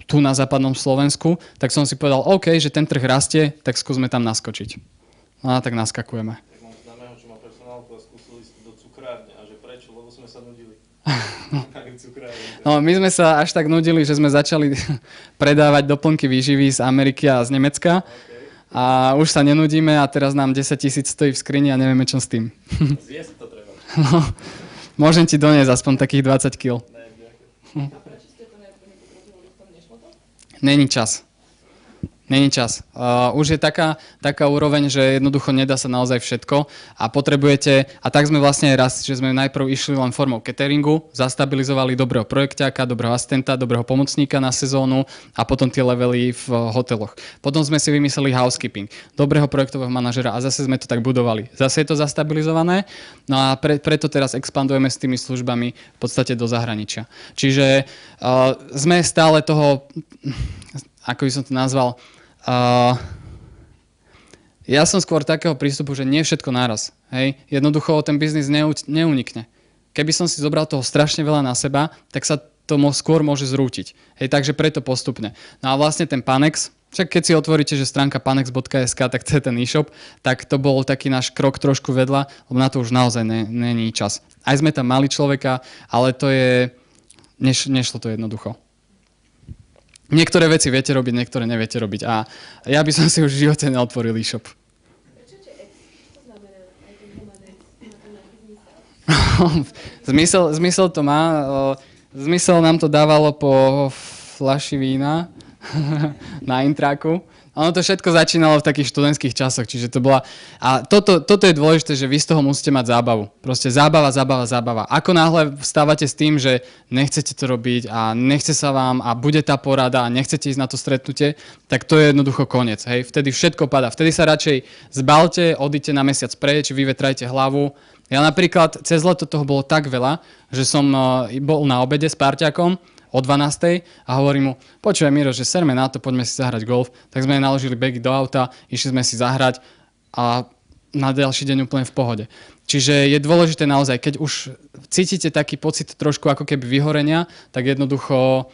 tu na západnom Slovensku, tak som si povedal, OK, že ten trh rastie, tak skúsme tam naskočiť. No a tak naskakujeme. Tak mám známeho, čo má personálku a skúsili do cukrárne. A že prečo? Lebo sme sa nudili. No, my sme sa až tak nudili, že sme začali predávať doplnky výživy z Ameriky a z Nemecka. Okay. A už sa nenudíme a teraz nám 10 000 stojí v skrini a nevieme, čo s tým. Zjesť to treba. No, môžem ti doniesť aspoň takých 20 kg. A prečo ste to nepokračovali v tom, nešlo to? Není čas. Už je taká úroveň, že jednoducho nedá sa naozaj všetko a potrebujete, a tak sme vlastne aj raz, že sme najprv išli len formou cateringu, zastabilizovali dobrého projekťáka, dobrého asistenta, dobrého pomocníka na sezónu a potom tie levely v hoteloch. Potom sme si vymysleli housekeeping, dobrého projektového manažera a zase sme to tak budovali. Zase je to zastabilizované, no a preto teraz expandujeme s tými službami v podstate do zahraničia. Čiže sme stále toho, ako by som to nazval, ja som skôr takého prístupu, že nie všetko naraz. Hej? Jednoducho ten biznis neunikne. Keby som si zobral toho strašne veľa na seba, tak sa to skôr môže zrútiť. Hej? Takže preto postupne. No a vlastne ten Panex, však keď si otvoríte, že stránka panex.sk, tak to je ten e-shop, tak to bol taký náš krok trošku vedľa, lebo na to už naozaj není čas. Aj sme tam mali človeka, ale to je... Nešlo to jednoducho. Niektoré veci viete robiť, niektoré neviete robiť. A ja by som si už v živote neotvoril e-shop. Prečo X? Čo znamená aj ten Humanex? Má to nejaký zmysel? Zmysel to má. Zmysel nám to dávalo po fľaši vína na intráku. Ono to všetko začínalo v takých študentských časoch, čiže to bola... A toto je dôležité, že vy z toho musíte mať zábavu. Proste zábava. Ako náhle vstávate s tým, že nechcete to robiť a nechce sa vám a bude tá porada a nechcete ísť na to stretnutie, tak to je jednoducho koniec. Hej? Vtedy všetko padá. Vtedy sa radšej zbalte, odíďte na mesiac preč, vyvetrajte hlavu. Ja napríklad cez leto toho bolo tak veľa, že som bol na obede s parťakom o 12:00 a hovorím mu, počúvaj Miro, že serme na to, poďme si zahrať golf. Tak sme naložili bagy do auta, išli sme si zahrať a na ďalší deň úplne v pohode. Čiže je dôležité naozaj, keď už cítite taký pocit trošku ako keby vyhorenia, tak jednoducho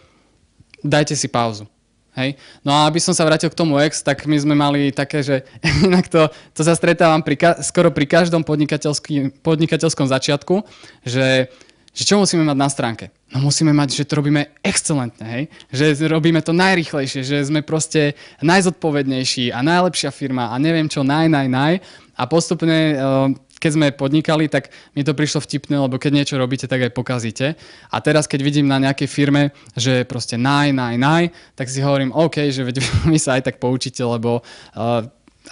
dajte si pauzu. Hej? No a aby som sa vrátil k tomu X, tak my sme mali také, že inak to sa stretávam skoro pri každom podnikateľskom začiatku, že čo musíme mať na stránke? No musíme mať, že to robíme excelentne, hej? Že robíme to najrýchlejšie, že sme proste najzodpovednejší a najlepšia firma a neviem čo, a postupne, keď sme podnikali, tak mi to prišlo vtipné, lebo keď niečo robíte, tak aj pokazíte. A teraz, keď vidím na nejakej firme, že proste tak si hovorím, OK, že veď vy sa aj tak poučíte, lebo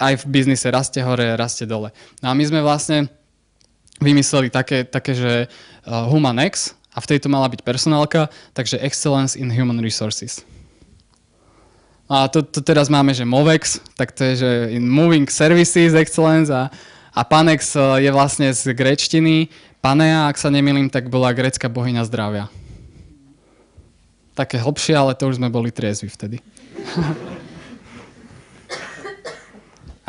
aj v biznise rastie hore, rastie dole. No a my sme vlastne vymysleli také že Humanex, a v tejto mala byť personálka, takže Excellence in Human Resources. A to teraz máme, že Movex, tak to je, že in Moving Services Excellence a Panex je vlastne z gréčtiny. Panea, ak sa nemýlim, tak bola grécka bohyňa zdravia. Také hlbšie, ale to už sme boli triezvi vtedy.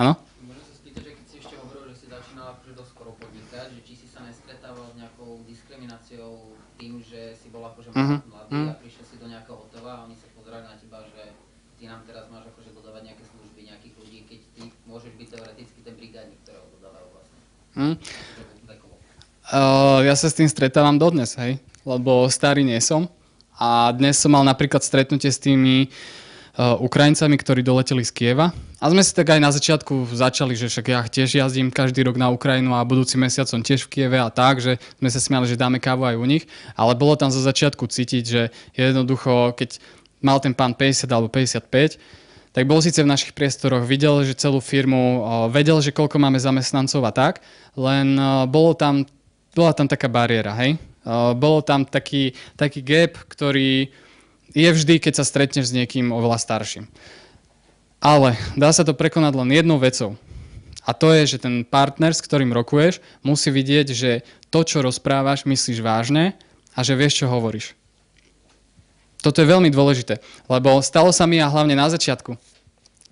Áno? Môžem sa spýtať, že keď si ešte hovoril, že si začínal akože dosť skoro podnikať, že či si sa nestretával s nejakou diskrimináciou tým, že si bol akože mladý a prišiel si do nejakého hotela a oni sa pozerali na teba, že ty nám teraz máš akože dodávať nejaké služby, nejakých ľudí, keď ty môžeš byť teoreticky ten brigádnik, ktorého dodávajú vlastne. Ja sa s tým stretávam dodnes, hej, lebo starý nie som a dnes som mal napríklad stretnutie s tými Ukrajincami, ktorí doleteli z Kieva. A sme si tak aj na začiatku začali, že však ja tiež jazdím každý rok na Ukrajinu a budúci mesiac som tiež v Kieve a tak, že sme sa smiali, že dáme kávu aj u nich. Ale bolo tam zo začiatku cítiť, že jednoducho, keď mal ten pán 50 alebo 55, tak bol síce v našich priestoroch, videl, že celú firmu, vedel, že koľko máme zamestnancov a tak, len bolo tam bola tam taká bariéra, hej. Bolo tam taký gap, ktorý je vždy, keď sa stretneš s niekým oveľa starším. Ale dá sa to prekonať len jednou vecou. A to je, že ten partner, s ktorým rokuješ, musí vidieť, že to, čo rozprávaš, myslíš vážne a že vieš, čo hovoríš. Toto je veľmi dôležité, lebo stalo sa mi a hlavne na začiatku,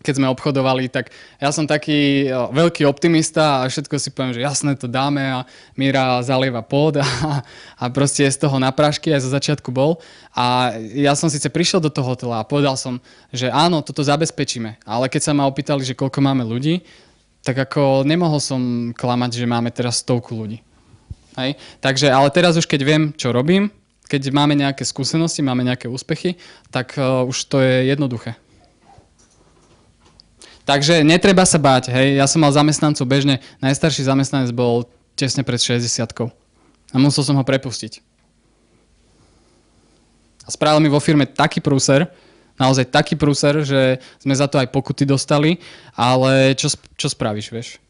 keď sme obchodovali, tak ja som taký veľký optimista a všetko si poviem, že jasné, to dáme a Míra zalieva pôd a proste z toho na prášky aj zo začiatku bol. A ja som síce prišiel do toho hotela a povedal som, že áno, toto zabezpečíme, ale keď sa ma opýtali, že koľko máme ľudí, tak ako nemohol som klamať, že máme teraz 100 ľudí. Hej? Takže, ale teraz už keď viem, čo robím, keď máme nejaké skúsenosti, máme nejaké úspechy, tak už to je jednoduché. Takže netreba sa báť, hej. Ja som mal zamestnancov bežne, najstarší zamestnanec bol tesne pred 60-kou a musel som ho prepustiť. A spravil mi vo firme taký prúser, naozaj taký prúser, že sme za to aj pokuty dostali, ale čo spravíš, vieš?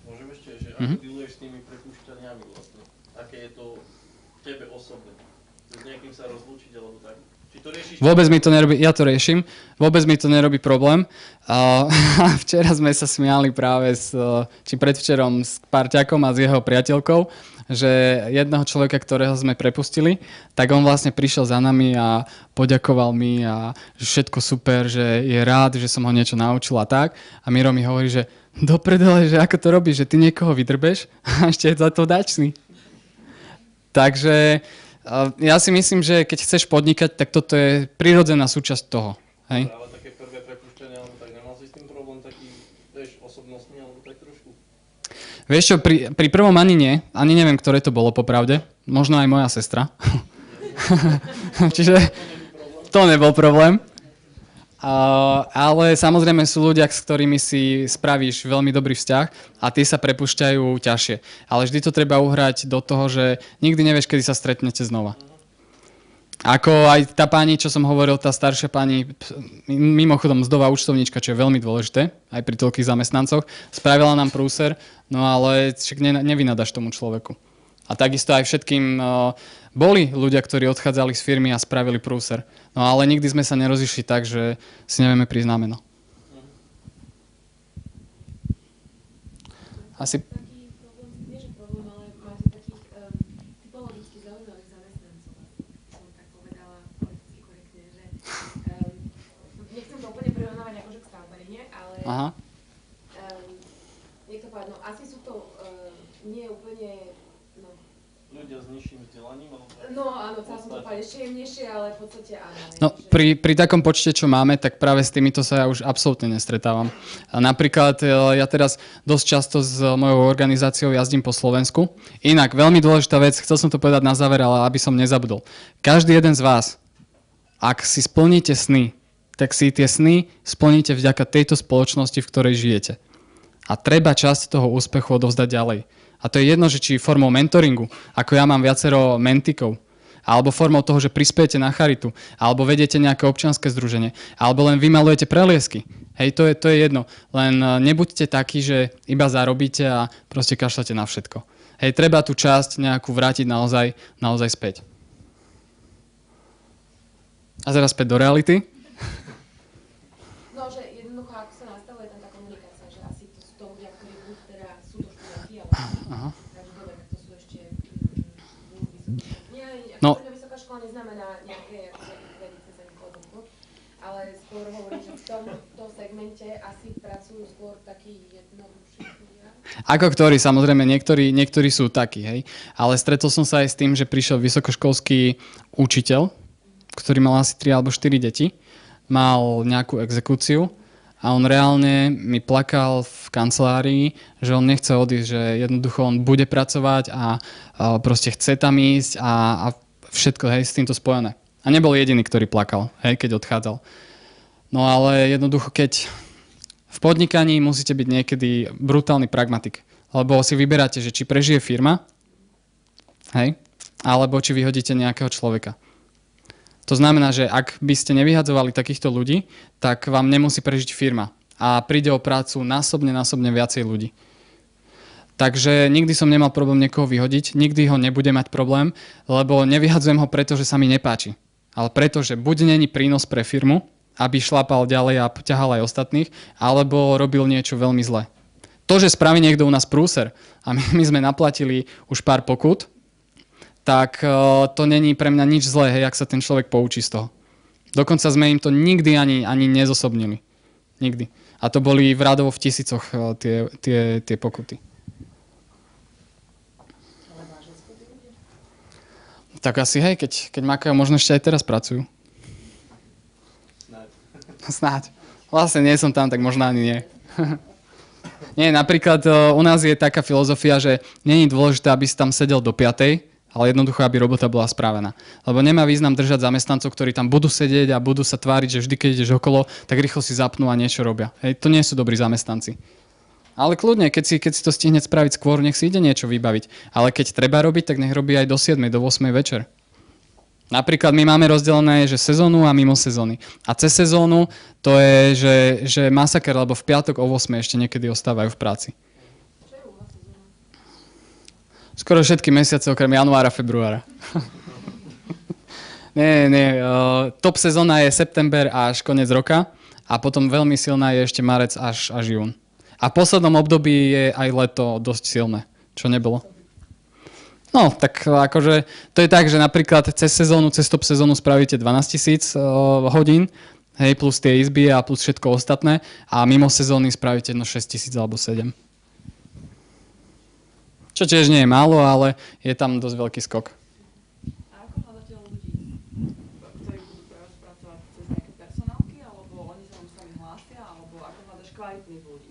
Môžem ešte, že ako dealuješ s tými prepúšťaniami vlastne? Aké je to tebe osobne? S niekým sa rozlúčiť alebo tak? Či to riešiš? Vôbec mi to nerobí, ja to riešim, vôbec mi to nerobí problém. Včera sme sa smiali práve či predvčerom s parťakom a s jeho priateľkou, že jedného človeka, ktorého sme prepustili, tak on vlastne prišiel za nami a poďakoval mi a že všetko super, že je rád, že som ho niečo naučil a tak. A Miro mi hovorí, že do prdele, že ako to robíš, že ty niekoho vydrbeš a ešte je za to dačný. Takže ja si myslím, že keď chceš podnikať, tak toto je prirodzená súčasť toho. Hej? Ale také prvé prepušťanie, alebo tak nemal si s tým problém taký, vieš, osobnostný, alebo tak trošku? Vieš čo, pri prvom ani nie. Ani neviem, ktoré to bolo popravde. Možno aj moja sestra. Čiže to nebol problém. Ale samozrejme sú ľudia, s ktorými si spravíš veľmi dobrý vzťah a tí sa prepúšťajú ťažšie. Ale vždy to treba uhrať do toho, že nikdy nevieš, kedy sa stretnete znova. Ako aj tá pani, čo som hovoril, tá staršia pani, mimochodom mzdová účtovníčka, čo je veľmi dôležité, aj pri toľkých zamestnancoch, spravila nám prúser, no ale však nevynadaš tomu človeku. A takisto aj všetkým boli ľudia, ktorí odchádzali z firmy a spravili prúser. No ale nikdy sme sa nerozišli tak, že si nevieme prísť na meno. Asi... Taký problém, nie že problém, ale máte takých typologicky zaujímavých zamestnancov. Som tak povedala politicky korektne, že nechcem to úplne prirovnávať akože k stavbarine, ale nech to povedať, no asi sú to nie úplne ľudia s nižším vzdelaním? No áno, chcela som to povedať ešte jemnejšie, ale v podstate áno. No, pri takom počte, čo máme, tak práve s týmito sa ja už absolútne nestretávam. A napríklad ja teraz dosť často s mojou organizáciou jazdím po Slovensku. Inak, veľmi dôležitá vec, chcel som to povedať na záver, ale aby som nezabudol. Každý jeden z vás, ak si splníte sny, tak si tie sny splníte vďaka tejto spoločnosti, v ktorej žijete. A treba časť toho úspechu odovzdať ďalej. A to je jedno, že či formou mentoringu, ako ja mám viacero mentikov, alebo formou toho, že prispiejete na charitu, alebo vediete nejaké občianske združenie, alebo len vymalujete preliesky. Hej, to je jedno. Len nebuďte takí, že iba zarobíte a proste kašľate na všetko. Hej, treba tú časť nejakú vrátiť naozaj späť. A teraz späť do reality. No, že jednoducho, ako sa nastavuje tam tá komunikácia, že asi to sú to ľudia, ktorí buď teda sú to študenti, ale takže dobre, to sú ešte vysoká škola neznamená nejaké vedíce sa výkladovku, ale skôr hovorím, že v tomto segmente asi pracujú skôr takí jednoduchší ľudia. Ako ktorí, samozrejme, niektorí sú takí, hej. Ale stretol som sa aj s tým, že prišiel vysokoškolský učiteľ, ktorý mal asi 3 alebo 4 deti, mal nejakú exekúciu a on reálne mi plakal v kancelárii, že on nechce odísť, že jednoducho on bude pracovať a proste chce tam ísť a všetko, hej, s týmto spojené. A nebol jediný, ktorý plakal, hej, keď odchádzal. No ale jednoducho, keď v podnikaní musíte byť niekedy brutálny pragmatik, lebo si vyberáte, že či prežije firma, hej, alebo či vyhodíte nejakého človeka. To znamená, že ak by ste nevyhadzovali takýchto ľudí, tak vám nemusí prežiť firma a príde o prácu násobne viacej ľudí. Takže nikdy som nemal problém niekoho vyhodiť, nikdy ho nebudem mať problém, lebo nevyhadzujem ho preto, že sa mi nepáči. Ale preto, že buď není prínos pre firmu, aby šlapal ďalej a ťahal aj ostatných, alebo robil niečo veľmi zlé. To, že spraví niekto u nás prúser a my sme naplatili už pár pokút, tak to není pre mňa nič zlé, hej, ak sa ten človek poučí z toho. Dokonca sme im to nikdy ani nezosobnili. Nikdy. A to boli v rádovo v tisícoch tie pokuty. Tak asi hej, keď makajú, možno ešte aj teraz pracujú. Snáď. Vlastne nie som tam, tak možno ani nie. Nie, napríklad u nás je taká filozofia, že nie je dôležité, aby si tam sedel do 5, ale jednoducho, aby robota bola spravená. Lebo nemá význam držať zamestnancov, ktorí tam budú sedieť a budú sa tváriť, že vždy, keď ideš okolo, tak rýchlo si zapnú a niečo robia. Hej, to nie sú dobrí zamestnanci. Ale kľudne, keď si to stihne spraviť skôr, nech si ide niečo vybaviť. Ale keď treba robiť, tak nech robí aj do 7, do 8 večer. Napríklad my máme rozdelené, že sezónu a mimo sezóny. A cez sezónu to je, že masaker, lebo v piatok o 8 ešte niekedy ostávajú v práci. Skoro všetky mesiace okrem januára, februára. Nie. Top sezóna je september až koniec roka a potom veľmi silná je ešte marec až jún. A v poslednom období je aj leto dosť silné, čo nebolo. No, tak akože to je tak, že napríklad cez top sezónu spravíte 12 000 hodín, hej, plus tie izby a plus všetko ostatné a mimo sezóny spravíte 6 000 alebo 7. Čo tiež nie je málo, ale je tam dosť veľký skok. A ako hľadáte ľudí, ktorí budú pre vás pracovať cez nejaké personálky, alebo oni sa vám sami hlásia, alebo ako hľadaš kvalitných ľudí?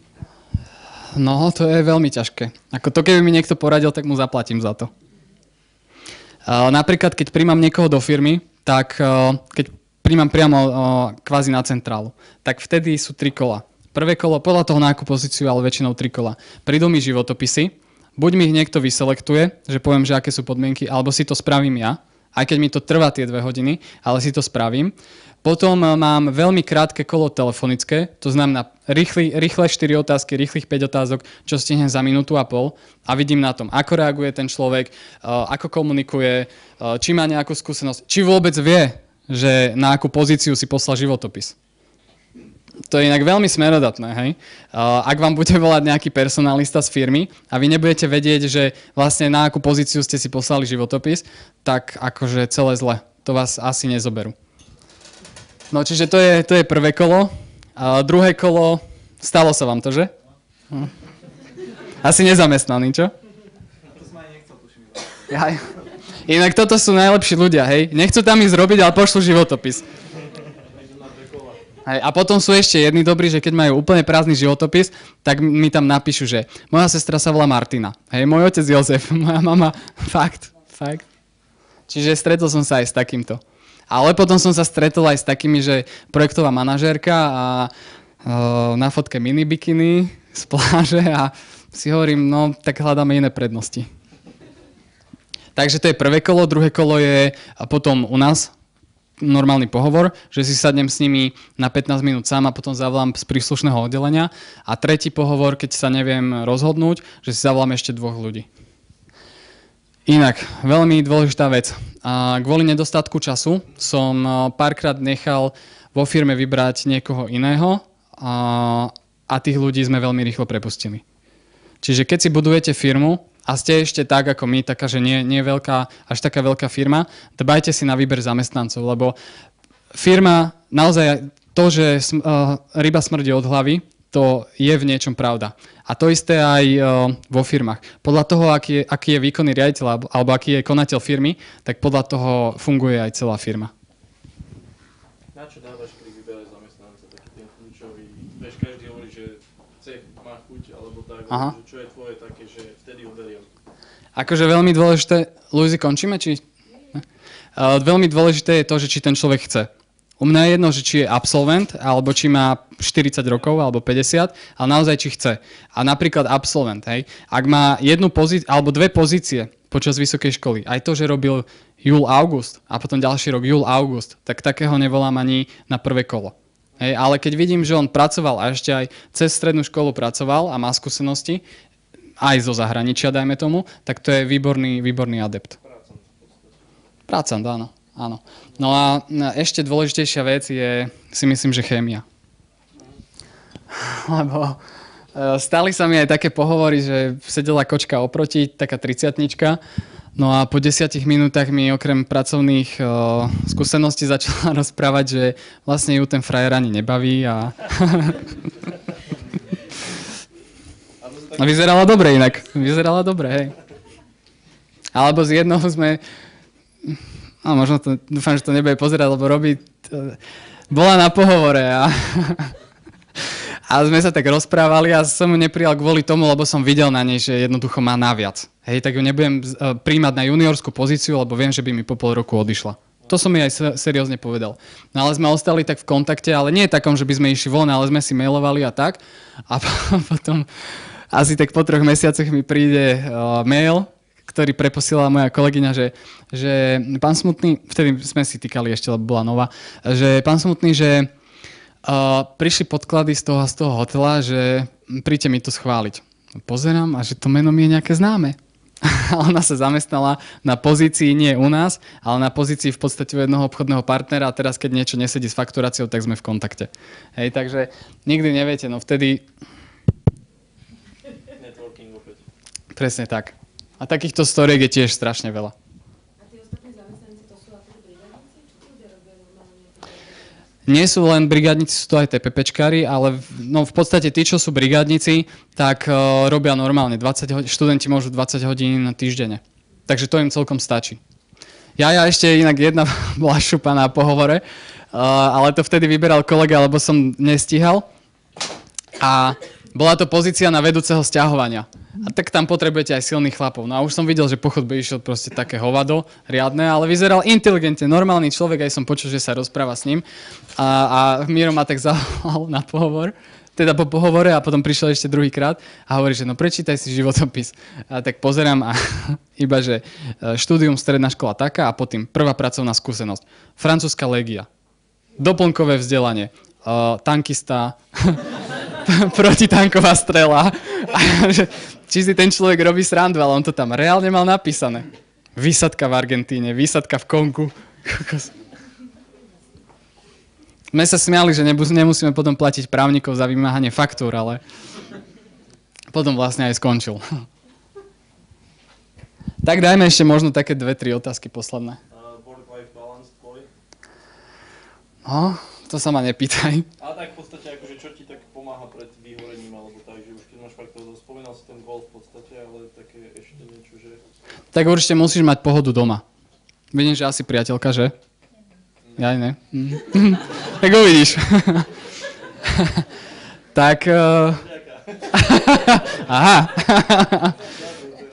No, to je veľmi ťažké. Ako to, keby mi niekto poradil, tak mu zaplatím za to. Napríklad, keď príjmam niekoho do firmy, tak keď príjmam priamo kvázi na centrálu, tak vtedy sú 3 kola. Prvé kolo, podľa toho na akú pozíciu, ale väčšinou 3 kola. Prídu mi životopisy, buď mi ich niekto vyselektuje, že poviem, že aké sú podmienky, alebo si to spravím ja, aj keď mi to trvá tie 2 hodiny, ale si to spravím. Potom mám veľmi krátke kolo telefonické, to znamená rýchle 4 otázky, rýchlych 5 otázok, čo stihnem za minútu a pol a vidím na tom, ako reaguje ten človek, ako komunikuje, či má nejakú skúsenosť, či vôbec vie, že na akú pozíciu si poslal životopis. To je inak veľmi smerodatné, hej. Ak vám bude volať nejaký personalista z firmy a vy nebudete vedieť, že vlastne na akú pozíciu ste si poslali životopis, tak akože celé zle. To vás asi nezoberú. No čiže to je prvé kolo. A druhé kolo, stalo sa vám to, že? Asi nezamestnaný, čo? To som aj nechcel, tuším. Inak toto sú najlepší ľudia, hej. Nechcú tam ísť robiť, ale pošlú životopis. Hej, a potom sú ešte jedni dobrí, že keď majú úplne prázdny životopis, tak mi tam napíšu, že moja sestra sa volá Martina. Hej, môj otec Jozef, moja mama, fakt. Čiže stretol som sa aj s takýmto. Ale potom som sa stretol aj s takými, že projektová manažérka a na fotke mini bikiny z pláže a si hovorím, no tak hľadáme iné prednosti. Takže to je prvé kolo, druhé kolo je potom u nás normálny pohovor, že si sadnem s nimi na 15 minút sám a potom zavolám z príslušného oddelenia a tretí pohovor, keď sa neviem rozhodnúť, že si zavolám ešte 2 ľudí. Inak, veľmi dôležitá vec. Kvôli nedostatku času som párkrát nechal vo firme vybrať niekoho iného a tých ľudí sme veľmi rýchlo prepustili. Čiže keď si budujete firmu a ste ešte tak ako my, taká, že nie veľká, až taká veľká firma, dbajte si na výber zamestnancov, lebo firma, naozaj to, že ryba smrdí od hlavy, to je v niečom pravda. A to isté aj vo firmách. Podľa toho, aký je výkonný riaditeľ alebo aký je konateľ firmy, tak podľa toho funguje aj celá firma. Na čo dávaš pri výbere zamestnanca taký ten kľúčový? Vieš, každý hovorí, že cech má chuť alebo tak, že čo je tvoje také, že vtedy ho beriem. Akože veľmi dôležité, Luizi, končíme? Veľmi dôležité je to, že či ten človek chce. U mňa je jedno, že či je absolvent, alebo či má 40 rokov, alebo 50, ale naozaj či chce. A napríklad absolvent, hej, ak má jednu pozíciu, alebo 2 pozície počas vysokej školy, aj to, že robil júl-august a potom ďalší rok júl-august, tak takého nevolám ani na prvé kolo. Hej, ale keď vidím, že on pracoval a ešte aj cez strednú školu pracoval a má skúsenosti, aj zo zahraničia, dajme tomu, tak to je výborný adept. Prácant, áno. Áno. No a ešte dôležitejšia vec je, si myslím, že chémia. Lebo stali sa mi aj také pohovory, že sedela kočka oproti, taká 30-tnička, no a po 10 minútach mi okrem pracovných skúseností začala rozprávať, že vlastne ju ten frajer ani nebaví a... A vyzerala dobre inak. Vyzerala dobre, hej. Alebo z jednoho sme... No, možno to, dúfam, že to nebude pozerať, lebo robí... Bola na pohovore a... A sme sa tak rozprávali a som ju neprijal kvôli tomu, lebo som videl na nej, že jednoducho má naviac. Hej, tak ju nebudem príjmať na juniorskú pozíciu, lebo viem, že by mi po pol roku odišla. To som mi aj seriózne povedal. No ale sme ostali tak v kontakte, ale nie takom, že by sme išli von, ale sme si mailovali a tak. A potom asi tak po 3 mesiacoch mi príde mail, ktorý preposielala moja kolegyňa, že pán Smutný, vtedy sme si týkali ešte, lebo bola nová, že pán Smutný, že prišli podklady z toho hotela, že príďte mi to schváliť. Pozerám a že to meno mi je nejaké známe. A ona sa zamestnala na pozícii nie u nás, ale na pozícii v podstate u jednoho obchodného partnera a teraz keď niečo nesedí s fakturáciou, tak sme v kontakte. Hej, takže nikdy neviete, no vtedy... Networking opäť. Presne tak. A takýchto storiek je tiež strašne veľa. Nie sú len brigádnici, sú to aj TPPčkári, ale no, v podstate tí, čo sú brigádnici, tak robia normálne 20 hodín, študenti môžu 20 hodín týždenne. Takže to im celkom stačí. Ja ešte inak jedna bola šupa na pohovore, ale to vtedy vyberal kolega, lebo som nestíhal. A bola to pozícia na vedúceho sťahovania. A tak tam potrebujete aj silných chlapov. No a už som videl, že po chodbe išiel proste také hovado riadne, ale vyzeral inteligentne, normálny človek, aj som počul, že sa rozpráva s ním. A Miro ma tak zavolal na pohovor, teda po pohovore a potom prišiel ešte druhýkrát a hovorí, že no prečítaj si životopis. A tak pozerám a iba, že štúdium stredná škola taká a potom prvá pracovná skúsenosť. Francúzska légia, doplnkové vzdelanie, tankista, protitanková strela. Či si ten človek robí srandu, ale on to tam reálne mal napísané. Výsadka v Argentíne, výsadka v Kongu. My sa smiali, že nemusíme potom platiť právnikov za vymáhanie faktúr, ale potom vlastne aj skončil. Tak dajme ešte možno také 2-3 otázky posledné. Work-life balance tvoj? No, to sa ma nepýtaj. A tak v podstate, akože čo ti tak pomáha pred vyhorením, alebo tak, že už keď máš fakt to, spomínal si ten golf v podstate, ale také ešte niečo, že... Tak určite musíš mať pohodu doma. Vidím, že asi priateľka, že? Ja aj ne. Tak uvidíš. Tak... Aha.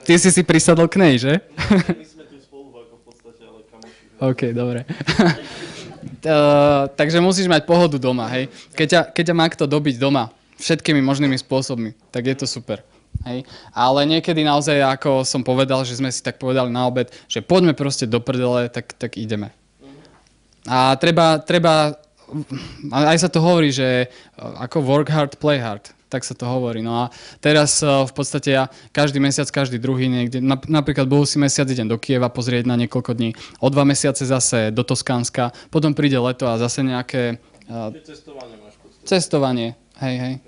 Ty si prisadol k nej, že? My sme tu spolu ako v podstate, ale kamoši. OK, dobre. Takže musíš mať pohodu doma, hej. Keď ťa má kto dobiť doma všetkými možnými spôsobmi, tak je to super. Hej. Ale niekedy naozaj, ako som povedal, že sme si tak povedali na obed, že poďme proste do prdele, tak ideme. A treba, aj sa to hovorí, že ako work hard, play hard, tak sa to hovorí. No a teraz v podstate ja každý mesiac, každý druhý niekde, napríklad budúci mesiac idem do Kieva pozrieť na niekoľko dní, o 2 mesiace zase do Toskánska, potom príde leto a zase nejaké... Cestovanie máš v podstate. Cestovanie, hej.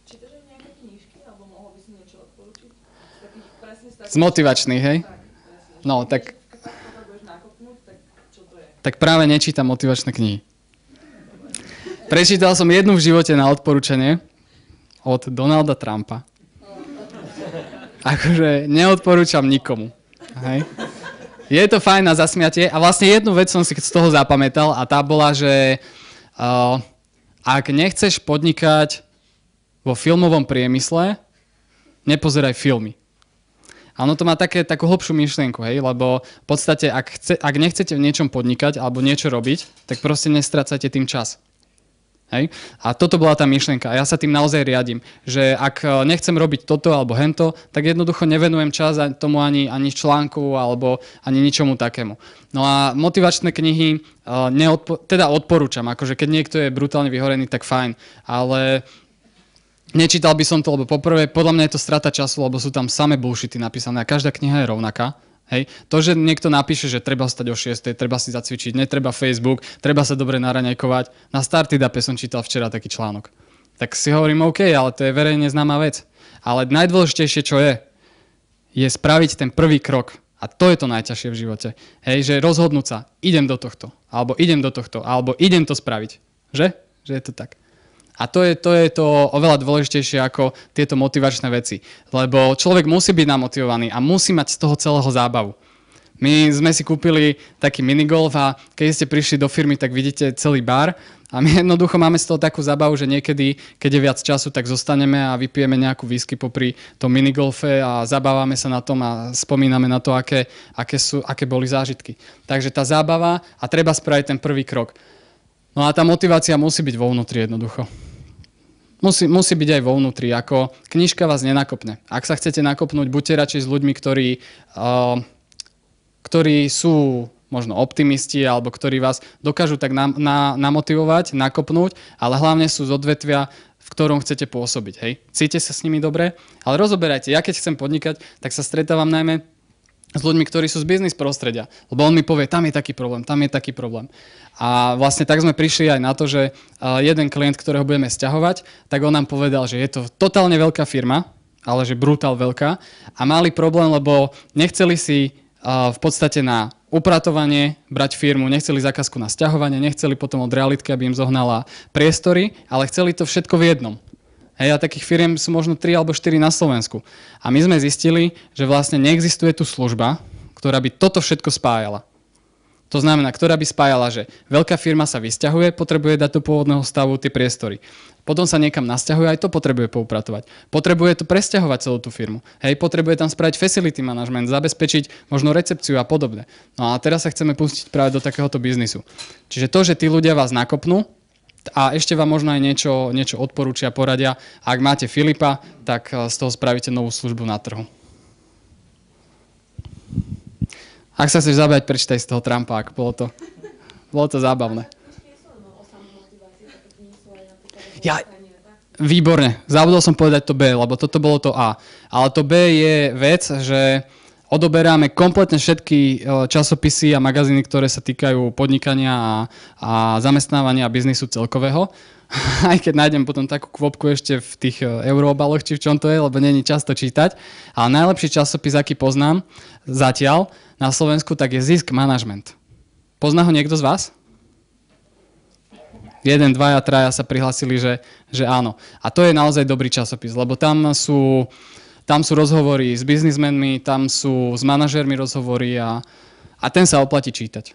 Čítaš aj nejaké knižky, alebo mohol by si niečo odporučiť? Z motivačných, hej? No, tak... Tak práve nečítam motivačné knihy. Prečítal som jednu v živote na odporúčanie od Donalda Trumpa. Akože neodporúčam nikomu. Hej. Je to fajn na zasmiatie a vlastne jednu vec som si z toho zapamätal a tá bola, že ak nechceš podnikať vo filmovom priemysle, nepozeraj filmy. A ono to má takú hlbšiu myšlienku, hej, lebo v podstate, ak nechcete v niečom podnikať alebo niečo robiť, tak proste nestrácajte tým čas. Hej? A toto bola tá myšlienka. A ja sa tým naozaj riadím, že ak nechcem robiť toto alebo hento, tak jednoducho nevenujem čas tomu ani článku alebo ani ničomu takému. No a motivačné knihy teda odporúčam, akože keď niekto je brutálne vyhorený, tak fajn, ale Nečítal by som to, lebo poprvé, podľa mňa je to strata času, lebo sú tam samé bullshity napísané a každá kniha je rovnaká. Hej. To, že niekto napíše, že treba vstať o 6, treba si zacvičiť, netreba Facebook, treba sa dobre naraňajkovať. Na Startup som čítal včera taký článok. Tak si hovorím, OK, ale to je verejne známa vec. Ale najdôležitejšie, čo je spraviť ten prvý krok. A to je to najťažšie v živote. Hej, že rozhodnúť sa, idem do tohto, alebo idem to spraviť. Že? Že je to tak. A to je to oveľa dôležitejšie ako tieto motivačné veci. Lebo človek musí byť namotivovaný a musí mať z toho celého zábavu. My sme si kúpili taký minigolf a keď ste prišli do firmy, tak vidíte celý bar a my jednoducho máme z toho takú zábavu, že niekedy, keď je viac času, tak zostaneme a vypijeme nejakú whisky popri tom minigolfe a zabávame sa na tom a spomíname na to, aké boli zážitky. Takže tá zábava a treba spraviť ten prvý krok. No a tá motivácia musí byť vo vnútri jednoducho. Musí byť aj vo vnútri, ako knižka vás nenakopne. Ak sa chcete nakopnúť, buďte radšej s ľuďmi, ktorí sú možno optimisti, alebo ktorí vás dokážu tak namotivovať, nakopnúť, ale hlavne sú z odvetvia, v ktorom chcete pôsobiť. Hej? Cítite sa s nimi dobre, ale rozoberajte. Ja keď chcem podnikať, tak sa stretávam najmä s ľuďmi, ktorí sú z biznis prostredia. Lebo on mi povie, tam je taký problém. A vlastne tak sme prišli aj na to, že jeden klient, ktorého budeme sťahovať, tak on nám povedal, že je to totálne veľká firma, ale že brutál veľká. A mali problém, lebo nechceli si v podstate na upratovanie brať firmu, nechceli zákazku na sťahovanie, nechceli potom od realitky, aby im zohnala priestory, ale chceli to všetko v jednom. Hej, a takých firiem sú možno 3 alebo 4 na Slovensku. A my sme zistili, že vlastne neexistuje tu služba, ktorá by toto všetko spájala. To znamená, ktorá by spájala, že veľká firma sa vysťahuje, potrebuje dať do pôvodného stavu tie priestory. Potom sa niekam nasťahuje, aj to potrebuje poupratovať. Potrebuje to presťahovať celú tú firmu. Hej, potrebuje tam spraviť facility management, zabezpečiť možno recepciu a podobne. No a teraz sa chceme pustiť práve do takéhoto biznisu. Čiže to, že tí ľudia vás nakopnú, a ešte vám možno aj niečo odporúčia, poradia. Ak máte Filipa, tak z toho spravíte novú službu na trhu. Ak sa chceš zabávať, prečítaj z toho Trumpa, bolo to zábavné. Výborne. Zabudol som povedať to B, lebo toto bolo to A. Ale to B je vec, že odoberáme kompletne všetky časopisy a magazíny, ktoré sa týkajú podnikania a zamestnávania a biznisu celkového. Aj keď nájdem potom takú kvopku ešte v tých euroobaloch, či v čom to je, lebo není často čítať. Ale najlepší časopis, aký poznám zatiaľ na Slovensku, tak je Zisk Management. Pozná ho niekto z vás? 1, 2, 3 sa prihlásili, že áno. A to je naozaj dobrý časopis, lebo tam sú rozhovory s biznismenmi, tam sú s manažérmi rozhovory a ten sa oplatí čítať.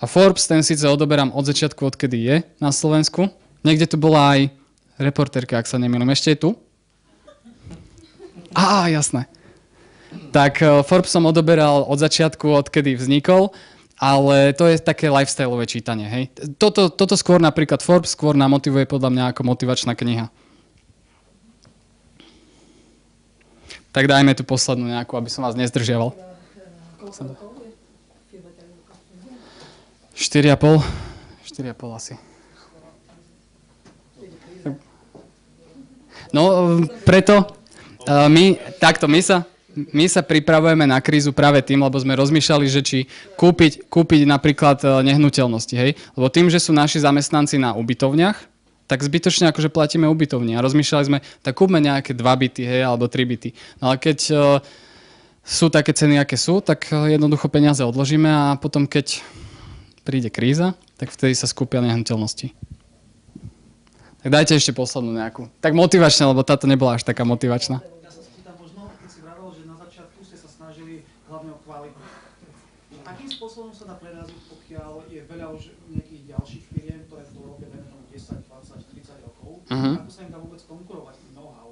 A Forbes, ten síce odoberám od začiatku, odkedy je na Slovensku. Niekde tu bola aj reportérka, ak sa nemýlim. Ešte je tu? Jasné. Tak Forbes som odoberal od začiatku, odkedy vznikol, ale to je také lifestyleové čítanie. Hej. Toto skôr napríklad Forbes skôr namotivuje podľa mňa ako motivačná kniha. Tak dajme tu poslednú nejakú, aby som vás nezdržiaval. 4,5 asi. No, preto my sa pripravujeme na krízu práve tým, lebo sme rozmýšľali, že či kúpiť napríklad nehnuteľnosti, hej? Lebo tým, že sú naši zamestnanci na ubytovniach, tak zbytočne akože platíme ubytovni. A rozmýšľali sme, tak kúpme nejaké 2 byty, hej, alebo 3 byty. No ale keď sú také ceny, aké sú, tak jednoducho peniaze odložíme a potom, keď príde kríza, tak vtedy sa skúpia nehnuteľnosti. Tak dajte ešte poslednú nejakú. Tak motivačná, lebo táto nebola až taká motivačná. Ja sa spýtam možno, keď si vravel, že na začiatku ste sa snažili hlavne o kvalitu. Akým spôsobom sa dá preraziť, pokiaľ je veľa už nejakých ďalších firiem, ktoré to robia 10, 20, 30 rokov, ako sa im dá vôbec konkurovať tým know-how?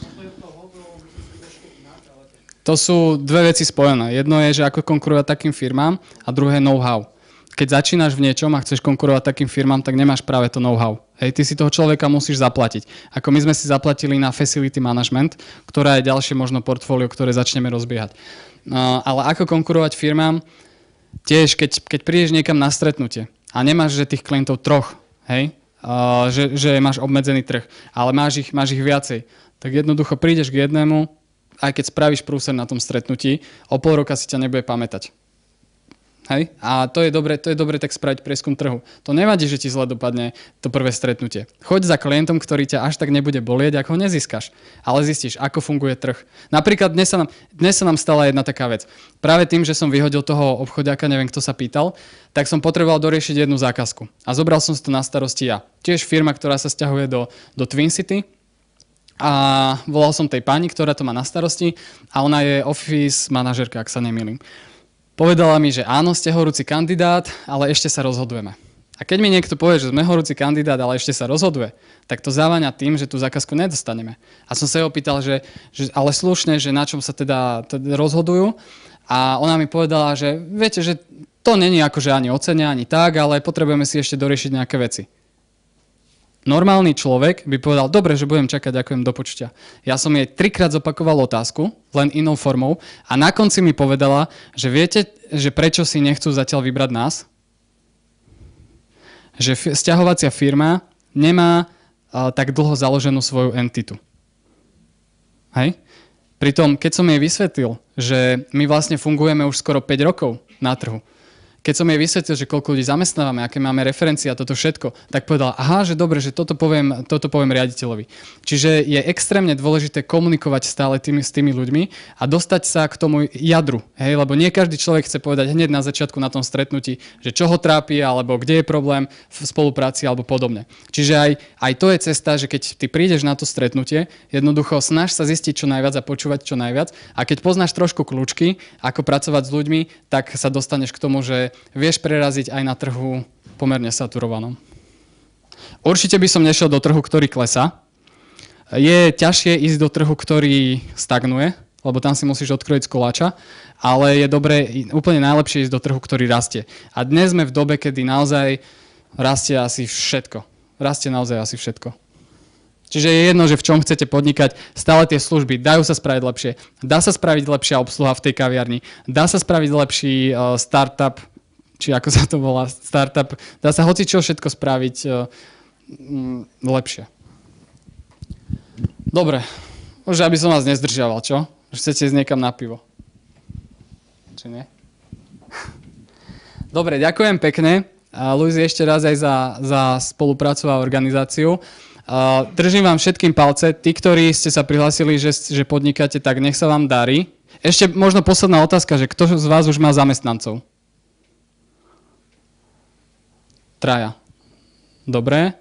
Možno je to hodno, myslím si trošku inak, ale... To sú dve veci spojené. Jedno je, že ako konkurovať takým firmám a druhé know-how. Keď začínaš v niečom a chceš konkurovať takým firmám, tak nemáš práve to know-how. Hej, ty si toho človeka musíš zaplatiť. Ako my sme si zaplatili na facility management, ktorá je ďalšie možno portfólio, ktoré začneme rozbiehať. Ale ako konkurovať firmám? Tiež, keď prídeš niekam na stretnutie a nemáš že tých klientov 3, hej, že máš obmedzený trh, ale máš ich viacej. Tak jednoducho prídeš k jednému, aj keď spravíš prúser na tom stretnutí, o pol roka si ťa nebude pamätať. Hej? A to je dobre tak spraviť prieskum trhu. To nevadí, že ti zle dopadne to prvé stretnutie. Choď za klientom, ktorý ťa až tak nebude bolieť, ak ho nezískaš. Ale zistíš, ako funguje trh. Napríklad dnes sa nám stala jedna taká vec. Práve tým, že som vyhodil toho obchodiaka, neviem, kto sa pýtal, tak som potreboval doriešiť jednu zákazku. A zobral som si to na starosti ja. Tiež firma, ktorá sa sťahuje do Twin City. A volal som tej pani, ktorá to má na starosti a ona je office manažerka, ak sa nemýlim. Povedala mi, že áno, ste horúci kandidát, ale ešte sa rozhodujeme. A keď mi niekto povie, že sme horúci kandidát, ale ešte sa rozhoduje, tak to závaňa tým, že tú zákazku nedostaneme. A som sa jej opýtal, že ale slušne, že na čom sa teda rozhodujú. A ona mi povedala, že viete, že to není akože ani ocenia, ani tak, ale potrebujeme si ešte doriešiť nejaké veci. Normálny človek by povedal, dobre, že budem čakať, ďakujem, do počutia. Ja som jej 3-krát zopakoval otázku, len inou formou, a na konci mi povedala, že viete, že prečo si nechcú zatiaľ vybrať nás? Že sťahovacia firma nemá tak dlho založenú svoju entitu. Hej? Pritom, keď som jej vysvetlil, že my vlastne fungujeme už skoro 5 rokov na trhu, keď som jej vysvetlil, že koľko ľudí zamestnávame, aké máme referencie a toto všetko, tak povedala, aha, že dobre, že toto poviem riaditeľovi. Čiže je extrémne dôležité komunikovať stále s tými ľuďmi a dostať sa k tomu jadru. Hej? Lebo nie každý človek chce povedať hneď na začiatku na tom stretnutí, že čo ho trápi, alebo kde je problém v spolupráci alebo podobne. Čiže aj to je cesta, že keď ty prídeš na to stretnutie, jednoducho snaž sa zistiť čo najviac a počúvať čo najviac. A keď poznáš trošku kľúčky, ako pracovať s ľuďmi, tak sa dostaneš k tomu, že vieš preraziť aj na trhu pomerne saturovanom. Určite by som nešiel do trhu, ktorý klesá. Je ťažšie ísť do trhu, ktorý stagnuje, lebo tam si musíš odkrojiť z koláča, ale je dobré, úplne najlepšie ísť do trhu, ktorý rastie. A dnes sme v dobe, kedy naozaj rastie asi všetko. Rastie naozaj asi všetko. Čiže je jedno, že v čom chcete podnikať, stále tie služby dajú sa spraviť lepšie. Dá sa spraviť lepšia obsluha v tej kaviarni, dá sa spraviť lepší startup, či ako sa to volá, startup, dá sa hocičo všetko spraviť lepšie. Dobre, už aby som vás nezdržiaval, čo? Už chcete ísť niekam na pivo. Či nie? Dobre, ďakujem pekne. Luizi, ešte raz aj za spoluprácu a organizáciu. Držím vám všetkým palce. Tí, ktorí ste sa prihlásili, že podnikáte, tak nech sa vám darí. Ešte možno posledná otázka, že kto z vás už má zamestnancov? 3. Dobre.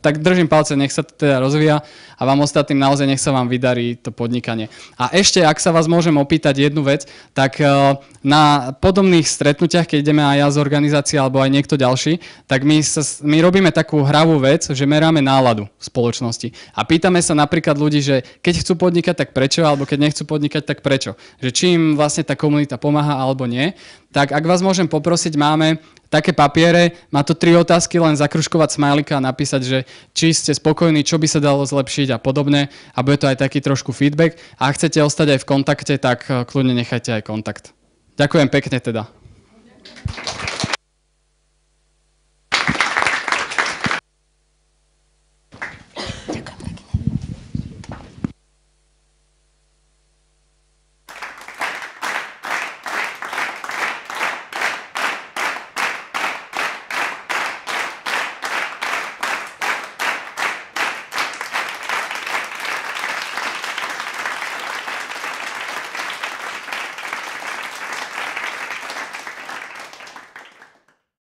Tak držím palce, nech sa to teda rozvíja a vám ostatným naozaj nech sa vám vydarí to podnikanie. A ešte, ak sa vás môžem opýtať jednu vec, tak na podobných stretnutiach, keď ideme aj ja z organizácie alebo aj niekto ďalší, tak my robíme takú hravú vec, že meráme náladu v spoločnosti. A pýtame sa napríklad ľudí, že keď chcú podnikať, tak prečo, alebo keď nechcú podnikať, tak prečo. Že či im vlastne tá komunita pomáha alebo nie. Tak ak vás môžem poprosiť, máme také papiere, má to 3 otázky, len zakružkovať smajlika a napísať, že či ste spokojní, čo by sa dalo zlepšiť a podobne. A bude to aj taký trošku feedback. A ak chcete ostať aj v kontakte, tak kľudne nechajte aj kontakt. Ďakujem pekne teda.